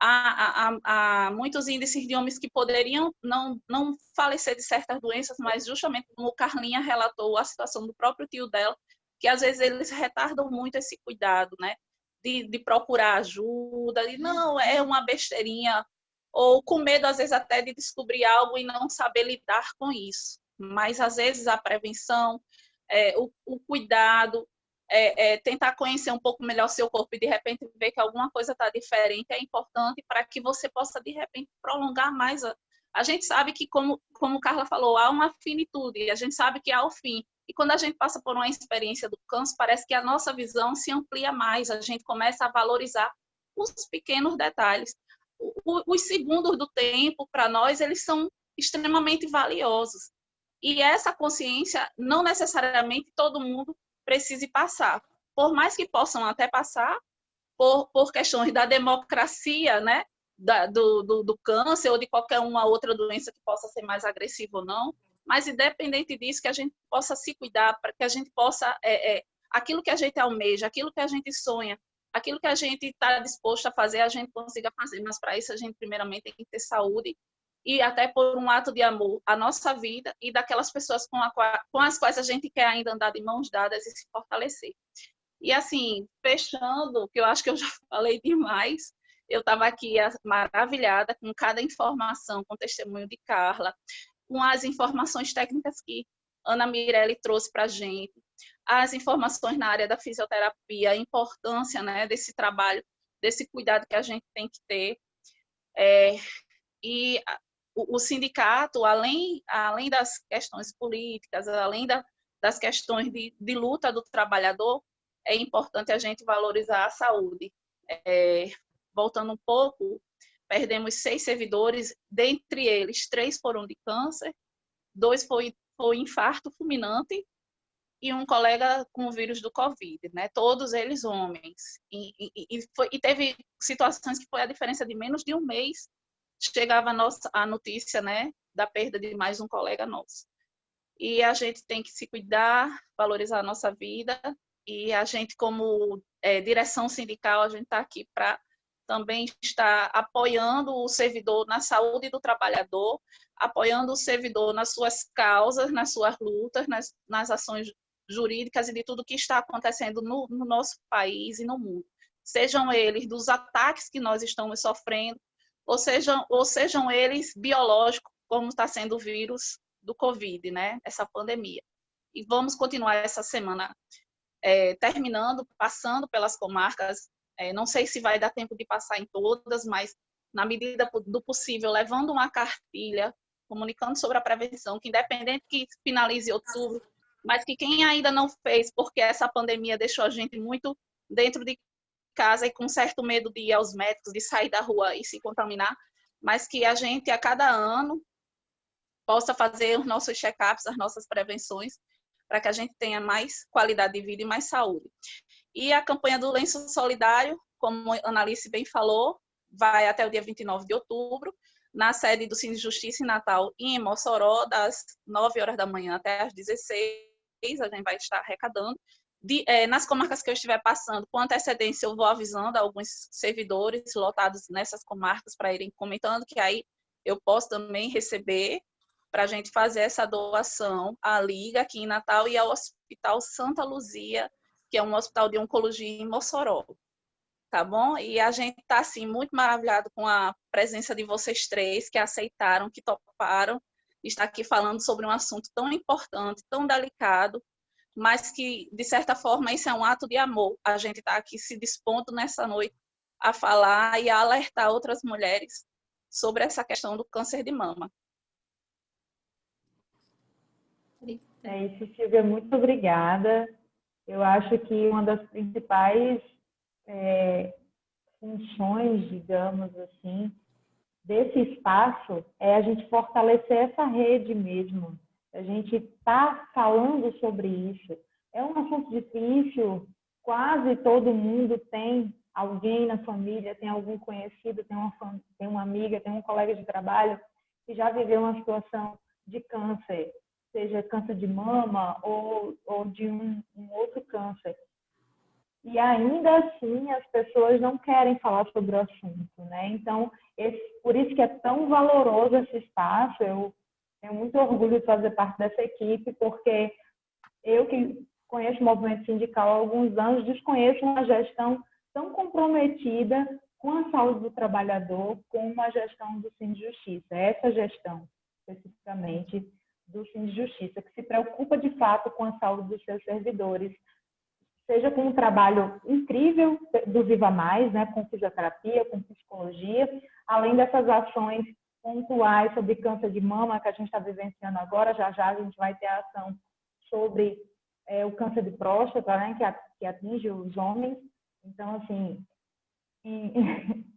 há muitos índices de homens que poderiam não falecer de certas doenças, mas justamente como Carlinha relatou a situação do próprio tio dela, que às vezes eles retardam muito esse cuidado, né? De procurar ajuda, de não, é uma besteirinha, ou com medo, às vezes, até de descobrir algo e não saber lidar com isso. Mas, às vezes, a prevenção, o cuidado, tentar conhecer um pouco melhor seu corpo e, de repente, ver que alguma coisa está diferente é importante para que você possa, de repente, prolongar mais. A gente sabe que, como Carla falou, há uma finitude, a gente sabe que há o fim. E quando a gente passa por uma experiência do câncer, parece que a nossa visão se amplia mais, a gente começa a valorizar os pequenos detalhes. Os segundos do tempo, para nós, eles são extremamente valiosos. E essa consciência, não necessariamente todo mundo precise passar. Por mais que possam até passar, por questões da democracia, né? Do câncer ou de qualquer uma outra doença que possa ser mais agressiva ou não, mas independente disso, que a gente possa se cuidar, para que a gente possa, aquilo que a gente almeja, aquilo que a gente sonha, aquilo que a gente está disposto a fazer, a gente consiga fazer, mas para isso a gente primeiramente tem que ter saúde e até por um ato de amor a nossa vida e daquelas pessoas com as quais a gente quer ainda andar de mãos dadas e se fortalecer. E assim, fechando, que eu acho que eu já falei demais, eu estava aqui maravilhada com cada informação, com o testemunho de Carla, com as informações técnicas que Ana Mirelle trouxe para a gente, as informações na área da fisioterapia, a importância, né, desse trabalho, desse cuidado que a gente tem que ter. E o sindicato, além das questões políticas, além das questões de luta do trabalhador, é importante a gente valorizar a saúde. Voltando um pouco, perdemos 6 servidores, dentre eles 3 foram de câncer, 2 foi infarto fulminante e um colega com o vírus do Covid, né? Todos eles homens. E teve situações que foi a diferença de menos de um mês, chegava a notícia, né, da perda de mais um colega nosso. E a gente tem que se cuidar, valorizar a nossa vida, e a gente, como direção sindical, a gente está aqui para também estar apoiando o servidor na saúde do trabalhador, apoiando o servidor nas suas causas, nas suas lutas, nas ações jurídicas e de tudo que está acontecendo no nosso país e no mundo. Sejam eles dos ataques que nós estamos sofrendo, ou sejam eles biológicos, como está sendo o vírus do Covid, né? Essa pandemia. E vamos continuar essa semana terminando, passando pelas comarcas. Não sei se vai dar tempo de passar em todas, mas na medida do possível, levando uma cartilha, comunicando sobre a prevenção, que independente que finalize outubro, mas que quem ainda não fez, porque essa pandemia deixou a gente muito dentro de casa e com certo medo de ir aos médicos, de sair da rua e se contaminar, mas que a gente, a cada ano, possa fazer os nossos check-ups, as nossas prevenções, para que a gente tenha mais qualidade de vida e mais saúde. E a campanha do Lenço Solidário, como a Analice bem falou, vai até o dia 29 de outubro, na sede do Cine Justiça em Natal e em Mossoró, das 9 horas da manhã até as 16, a gente vai estar arrecadando. Nas comarcas que eu estiver passando, com antecedência, eu vou avisando alguns servidores lotados nessas comarcas para irem comentando, que aí eu posso também receber para a gente fazer essa doação à Liga aqui em Natal e ao Hospital Santa Luzia, que é um hospital de oncologia em Mossoró. Tá bom? E a gente está, assim, muito maravilhado com a presença de vocês 3, que aceitaram, que toparam estar aqui falando sobre um assunto tão importante, tão delicado, mas que, de certa forma, isso é um ato de amor. A gente está aqui se dispondo nessa noite a falar e a alertar outras mulheres sobre essa questão do câncer de mama. É isso, Silvia, muito obrigada. Eu acho que uma das principais funções, digamos assim, desse espaço é a gente fortalecer essa rede mesmo. A gente está falando sobre isso. É um assunto difícil, quase todo mundo tem alguém na família, tem algum conhecido, tem uma amiga, tem um colega de trabalho que já viveu uma situação de câncer. seja câncer de mama ou de um outro câncer. E ainda assim as pessoas não querem falar sobre o assunto, né? Então, por isso que é tão valoroso esse espaço. Eu tenho muito orgulho de fazer parte dessa equipe, porque eu que conheço o movimento sindical há alguns anos, desconheço uma gestão tão comprometida com a saúde do trabalhador como a gestão do Sindijustiça. Essa gestão, especificamente, do Sindijustiça, que se preocupa de fato com a saúde dos seus servidores, seja com um trabalho incrível do Viva Mais, né, com fisioterapia, com psicologia, além dessas ações pontuais sobre câncer de mama que a gente está vivenciando agora. Já já a gente vai ter a ação sobre o câncer de próstata, né, que atinge os homens. Então, assim,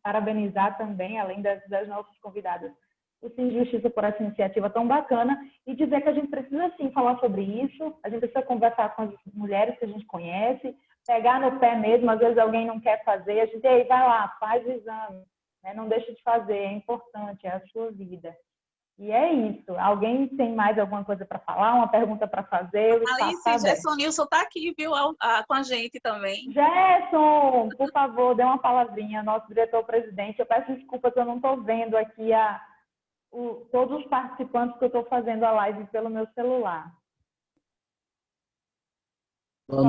parabenizar também, além das nossas convidadas, o Sindijustiça por essa iniciativa tão bacana, e dizer que a gente precisa, sim, falar sobre isso, a gente precisa conversar com as mulheres que a gente conhece, pegar no pé mesmo. Às vezes alguém não quer fazer, a gente, aí, vai lá, faz o exame, né? Não deixa de fazer, é importante, é a sua vida. E é isso. Alguém tem mais alguma coisa para falar, uma pergunta para fazer? Alice, Gerson Nilson está aqui, viu, com a gente também. Gerson, por favor, dê uma palavrinha, nosso diretor-presidente. Eu peço desculpas, eu não estou vendo aqui todos os participantes que eu estou fazendo a live pelo meu celular. Boa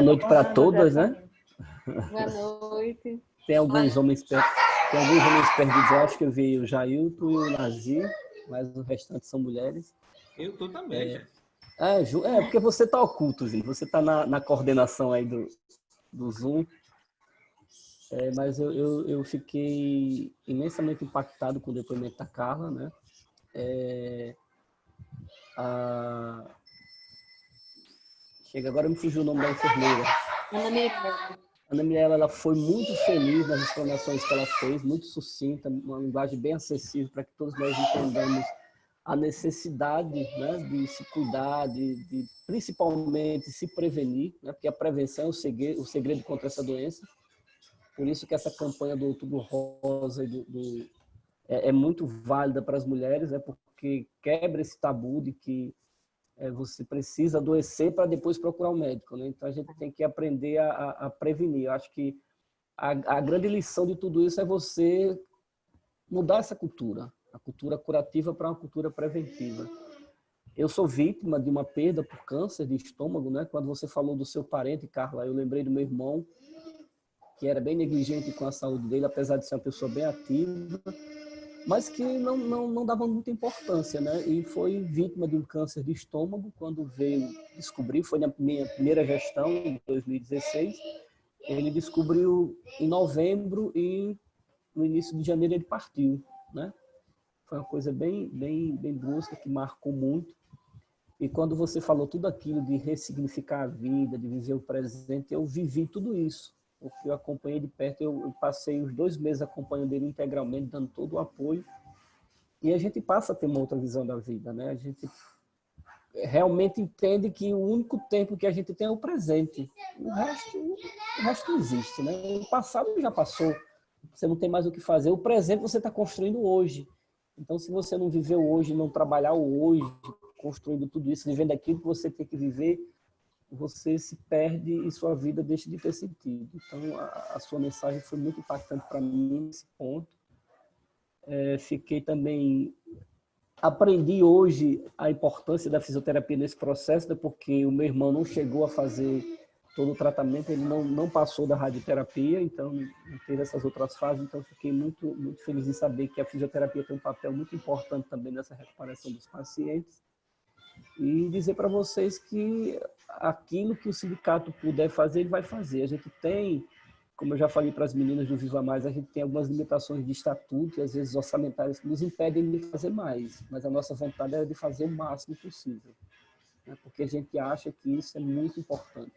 noite para todas, né? Boa noite. Tem alguns homens perdidos, eu acho que eu vi o Jailton e o Nazir, mas o restante são mulheres. Eu tô também, porque você está oculto, Zi. Você está na coordenação aí do Zoom. Mas eu fiquei imensamente impactado com o depoimento da Carla, né? Chega, agora me fugiu o nome da enfermeira. Ana Mirella, ela foi muito feliz nas explanações que ela fez, muito sucinta, uma linguagem bem acessível para que todos nós entendamos a necessidade, né, de se cuidar, de principalmente se prevenir, né? Porque a prevenção é o segredo contra essa doença. Por isso que essa campanha do Outubro Rosa é muito válida para as mulheres, porque quebra esse tabu de que você precisa adoecer para depois procurar um médico, né? Então a gente tem que aprender a prevenir. Eu acho que a grande lição de tudo isso é você mudar essa cultura, a cultura curativa para uma cultura preventiva. Eu sou vítima de uma perda por câncer de estômago, né? Quando você falou do seu parente, Carla, eu lembrei do meu irmão, que era bem negligente com a saúde dele, apesar de ser uma pessoa bem ativa, mas que não dava muita importância, né? E foi vítima de um câncer de estômago quando veio descobrir, foi na minha primeira gestão, em 2016. Ele descobriu em novembro e no início de janeiro ele partiu, né? Foi uma coisa bem brusca, que marcou muito. E quando você falou tudo aquilo de ressignificar a vida, de viver o presente, eu vivi tudo isso. Porque eu acompanhei de perto, eu passei os 2 meses acompanhando ele integralmente, dando todo o apoio. E a gente passa a ter uma outra visão da vida, né? A gente realmente entende que o único tempo que a gente tem é o presente. O resto não existe, né? O passado já passou, você não tem mais o que fazer. O presente você está construindo hoje. Então, se você não viveu hoje, não trabalhar o hoje, construindo tudo isso, vivendo aquilo que você tem que viver, você se perde e sua vida deixa de ter sentido. Então, a sua mensagem foi muito impactante para mim nesse ponto. Fiquei também... Aprendi hoje a importância da fisioterapia nesse processo, né, porque o meu irmão não chegou a fazer todo o tratamento, ele não passou da radioterapia, então não teve essas outras fases. Então, fiquei muito feliz em saber que a fisioterapia tem um papel muito importante também nessa recuperação dos pacientes. E dizer para vocês que aquilo que o sindicato puder fazer, ele vai fazer. A gente tem, como eu já falei para as meninas do Viva Mais, a gente tem algumas limitações de estatuto e às vezes orçamentárias que nos impedem de fazer mais, mas a nossa vontade é de fazer o máximo possível, né? Porque a gente acha que isso é muito importante.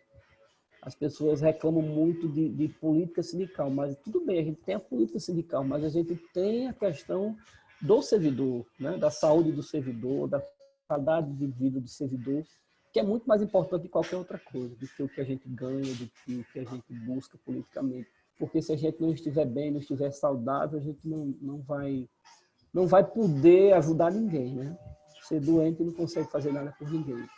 As pessoas reclamam muito de política sindical, mas tudo bem, a gente tem a política sindical, mas a gente tem a questão do servidor, né? Da saúde do servidor, da qualidade de vida do servidor, que é muito mais importante de qualquer outra coisa, do que o que a gente ganha, do que o que a gente busca politicamente. Porque se a gente não estiver bem, não estiver saudável, a gente não vai poder ajudar ninguém, né? ser doente e não consegue fazer nada por ninguém.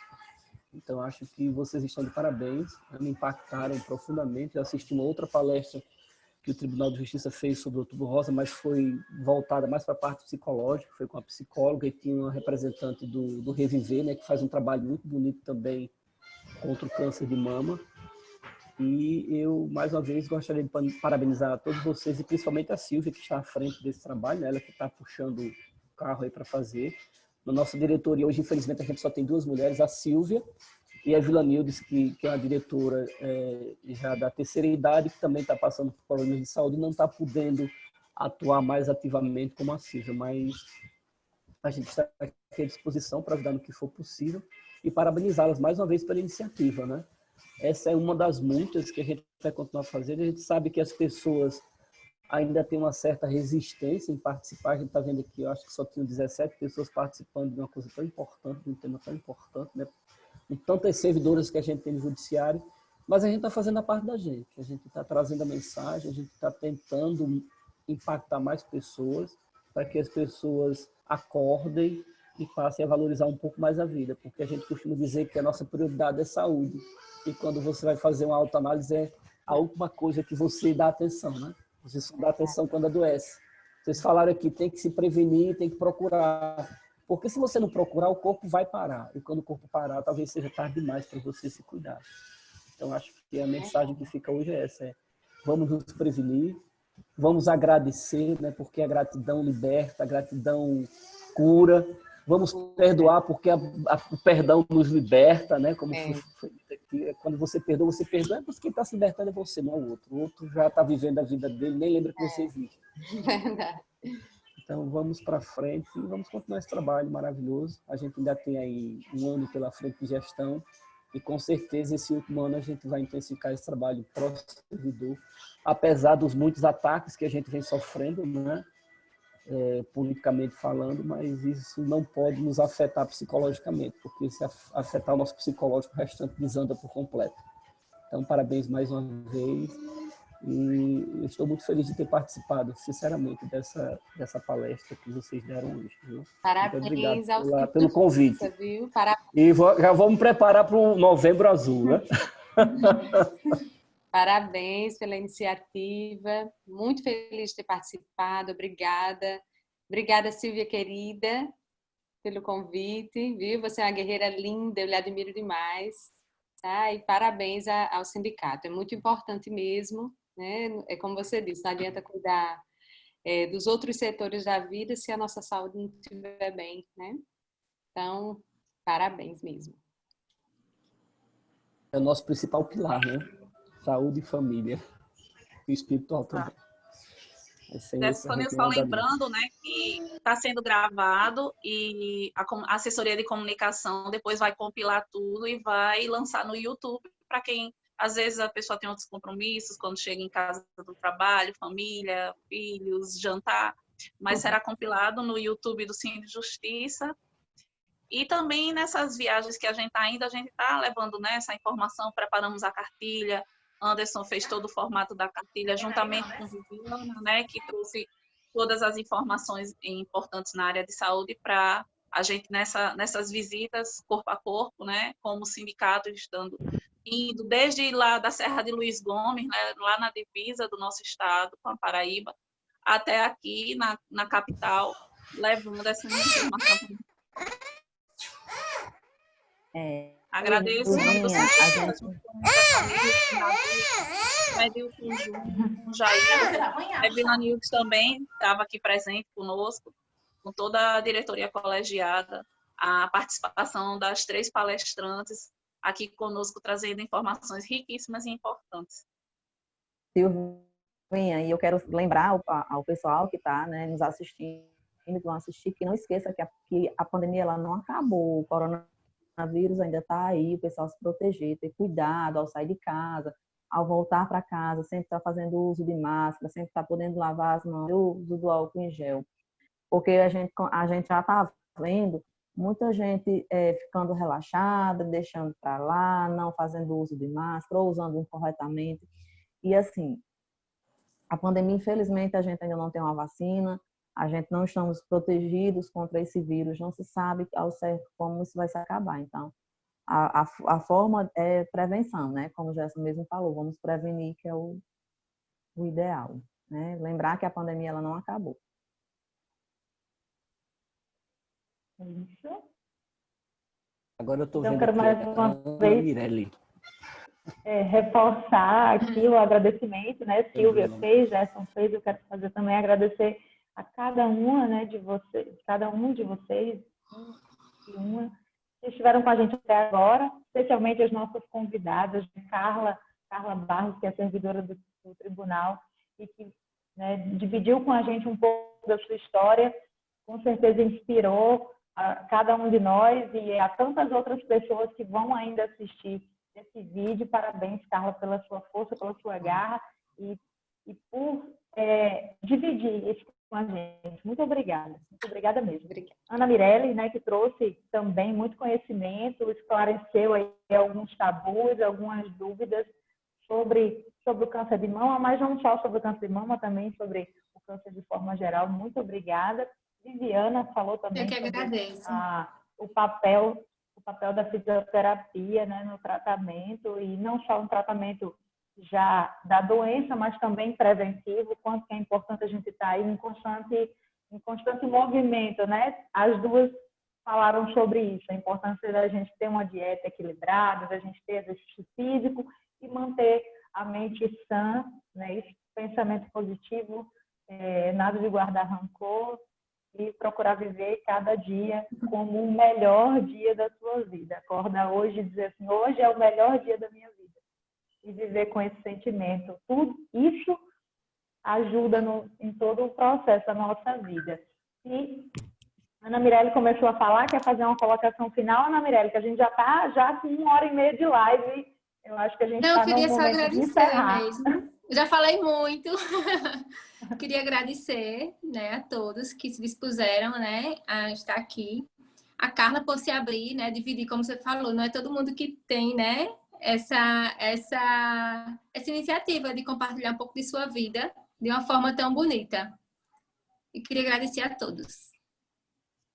Então, acho que vocês estão de parabéns, me impactaram profundamente. Eu assisti uma outra palestra que o Tribunal de Justiça fez sobre o Outubro Rosa, mas foi voltada mais para a parte psicológica, foi com a psicóloga e tinha uma representante do Reviver, né, que faz um trabalho muito bonito também contra o câncer de mama. E eu, mais uma vez, gostaria de parabenizar a todos vocês e principalmente a Silvia, que está à frente desse trabalho, né, ela que está puxando o carro aí para fazer. Na nossa diretoria, hoje, infelizmente, a gente só tem 2 mulheres, a Silvia e a Vilanildes, que é uma diretora já da terceira idade, que também está passando por problemas de saúde e não está podendo atuar mais ativamente como a Silvia, mas a gente está aqui à disposição para ajudar no que for possível e parabenizá-las mais uma vez pela iniciativa, né? Essa é uma das muitas que a gente vai continuar fazendo. A gente sabe que as pessoas ainda têm uma certa resistência em participar. A gente está vendo aqui, eu acho que só tinham 17 pessoas participando de uma coisa tão importante, de um tema tão importante, né? Com tantas servidoras que a gente tem no judiciário, mas a gente está fazendo a parte da gente. A gente está trazendo a mensagem, a gente está tentando impactar mais pessoas para que as pessoas acordem e passem a valorizar um pouco mais a vida, porque a gente costuma dizer que a nossa prioridade é saúde. E quando você vai fazer uma autoanálise, é a última coisa que você dá atenção, né? Você só dá atenção quando adoece. Vocês falaram aqui, tem que se prevenir, tem que procurar. Porque se você não procurar, o corpo vai parar. E quando o corpo parar, talvez seja tarde demais para você se cuidar. Então, acho que a mensagem que fica hoje é essa. Vamos nos prevenir, vamos agradecer, né? Porque a gratidão liberta, a gratidão cura. Vamos perdoar, porque o perdão nos liberta, né? Como foi dito aqui. Quando você perdoa, é porque quem está se libertando é você, não é o outro. O outro já está vivendo a vida dele, nem lembra que você existe. Verdade. Então, vamos para frente e vamos continuar esse trabalho maravilhoso. A gente ainda tem aí um ano pela frente de gestão e, com certeza, esse último ano a gente vai intensificar esse trabalho pró-servidor, apesar dos muitos ataques que a gente vem sofrendo, né? Politicamente falando, mas isso não pode nos afetar psicologicamente, porque se afetar o nosso psicológico, o restante desanda por completo. Então, parabéns mais uma vez. E eu estou muito feliz de ter participado, sinceramente, dessa palestra que vocês deram hoje. Viu? Parabéns muito obrigado pelo convite. Viu? Parabéns. E já vamos preparar para o Novembro Azul, né? Parabéns pela iniciativa. Muito feliz de ter participado. Obrigada. Obrigada, Silvia, querida, pelo convite. Viu? Você é uma guerreira linda, eu lhe admiro demais. Tá? E parabéns ao sindicato. É muito importante mesmo. Né? É como você disse, não adianta cuidar dos outros setores da vida se a nossa saúde não estiver bem, né? Então, parabéns mesmo. É o nosso principal pilar, né? Saúde e família. E espiritual também. Só lembrando, né, que está sendo gravado e a assessoria de comunicação depois vai compilar tudo e vai lançar no YouTube para quem... Às vezes a pessoa tem outros compromissos quando chega em casa do trabalho, família, filhos, jantar, mas será compilado no YouTube do Cine de Justiça. E também nessas viagens que a gente está levando, né, essa informação, preparamos a cartilha. Anderson fez todo o formato da cartilha juntamente com Viviana, né, que trouxe todas as informações importantes na área de saúde para a gente nessas visitas corpo a corpo, né, como sindicato indo desde lá da Serra de Luiz Gomes, né, lá na divisa do nosso estado com a Paraíba, até aqui na capital, levando essa informação. Agradeço muito o Jair, a Vilanildes também estava aqui presente conosco, com toda a diretoria colegiada, a participação das 3 palestrantes aqui conosco, trazendo informações riquíssimas e importantes. Silvinha, e eu quero lembrar ao pessoal que está, né, nos assistindo, que vão assistir, que não esqueça que a pandemia ela não acabou, o coronavírus ainda está aí, o pessoal se proteger, ter cuidado ao sair de casa, ao voltar para casa, sempre estar fazendo uso de máscara, sempre estar podendo lavar as mãos, o uso do álcool em gel, porque a gente já está vendo muita gente ficando relaxada, deixando para lá, não fazendo uso de máscara, ou usando incorretamente. E assim, a pandemia, infelizmente, a gente ainda não tem uma vacina, a gente não estamos protegidos contra esse vírus, não se sabe ao certo como isso vai se acabar. Então, a forma é prevenção, né? Como o Gerson mesmo falou, vamos prevenir, que é o ideal, né? Lembrar que a pandemia ela não acabou. Isso. Agora eu estou Então, vendo quero aqui mais a uma Ana vez Mirelli. reforçar aqui o agradecimento, né? Silvia fez, Gerson fez, eu quero fazer também agradecer a cada uma, né, de vocês, cada um de vocês, e uma, que estiveram com a gente até agora, especialmente as nossas convidadas, Carla Barros, que é servidora do tribunal, e que, né, dividiu com a gente um pouco da sua história, com certeza inspirou a cada um de nós e a tantas outras pessoas que vão ainda assistir esse vídeo. Parabéns, Carla, pela sua força, pela sua garra e por dividir isso com a gente. Muito obrigada mesmo. Obrigada. Ana Mirelli, né, que trouxe também muito conhecimento, esclareceu aí alguns tabus, algumas dúvidas sobre o câncer de mama, mas não só sobre o câncer de mama, também sobre o câncer de forma geral. Muito obrigada. Viviana falou também sobre o papel da fisioterapia, né, no tratamento, e não só no tratamento já da doença, mas também preventivo, quanto que é importante a gente estar aí em constante movimento, né? As duas falaram sobre isso, a importância da gente ter uma dieta equilibrada, da gente ter exercício físico e manter a mente sã, né? Esse pensamento positivo, nada de guardar rancor, e procurar viver cada dia como o melhor dia da sua vida. Acorda hoje e dizer assim, hoje é o melhor dia da minha vida. E viver com esse sentimento. Tudo isso ajuda em todo o processo da nossa vida. E a Ana Mirelli começou a falar, quer fazer uma colocação final, Ana Mirelli, que a gente já está com 1h30 de live. Eu acho que a gente está no momento de encerrar. Eu queria só agradecer mesmo. Já falei muito. Queria agradecer, né, a todos que se dispuseram, né, a estar aqui. A Carla por se abrir, né, dividir, como você falou, não é todo mundo que tem, né, essa iniciativa de compartilhar um pouco de sua vida de uma forma tão bonita. E queria agradecer a todos.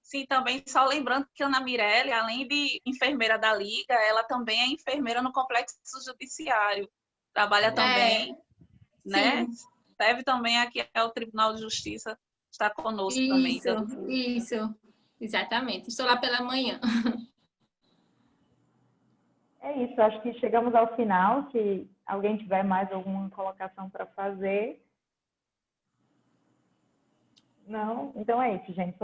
Sim, também só lembrando que a Ana Mirelli, além de enfermeira da Liga, ela também é enfermeira no Complexo Judiciário. Trabalha também, né? Sim. Serve também aqui ao Tribunal de Justiça, está conosco também. Isso, exatamente. Estou lá pela manhã. É isso, acho que chegamos ao final. Se alguém tiver mais alguma colocação para fazer. Não? Então é isso, gente.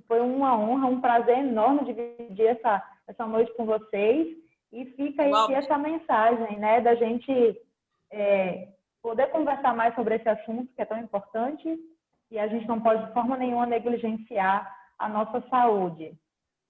Foi uma honra, um prazer enorme dividir essa noite com vocês. E fica aí essa mensagem, né, da gente poder conversar mais sobre esse assunto que é tão importante, e a gente não pode de forma nenhuma negligenciar a nossa saúde.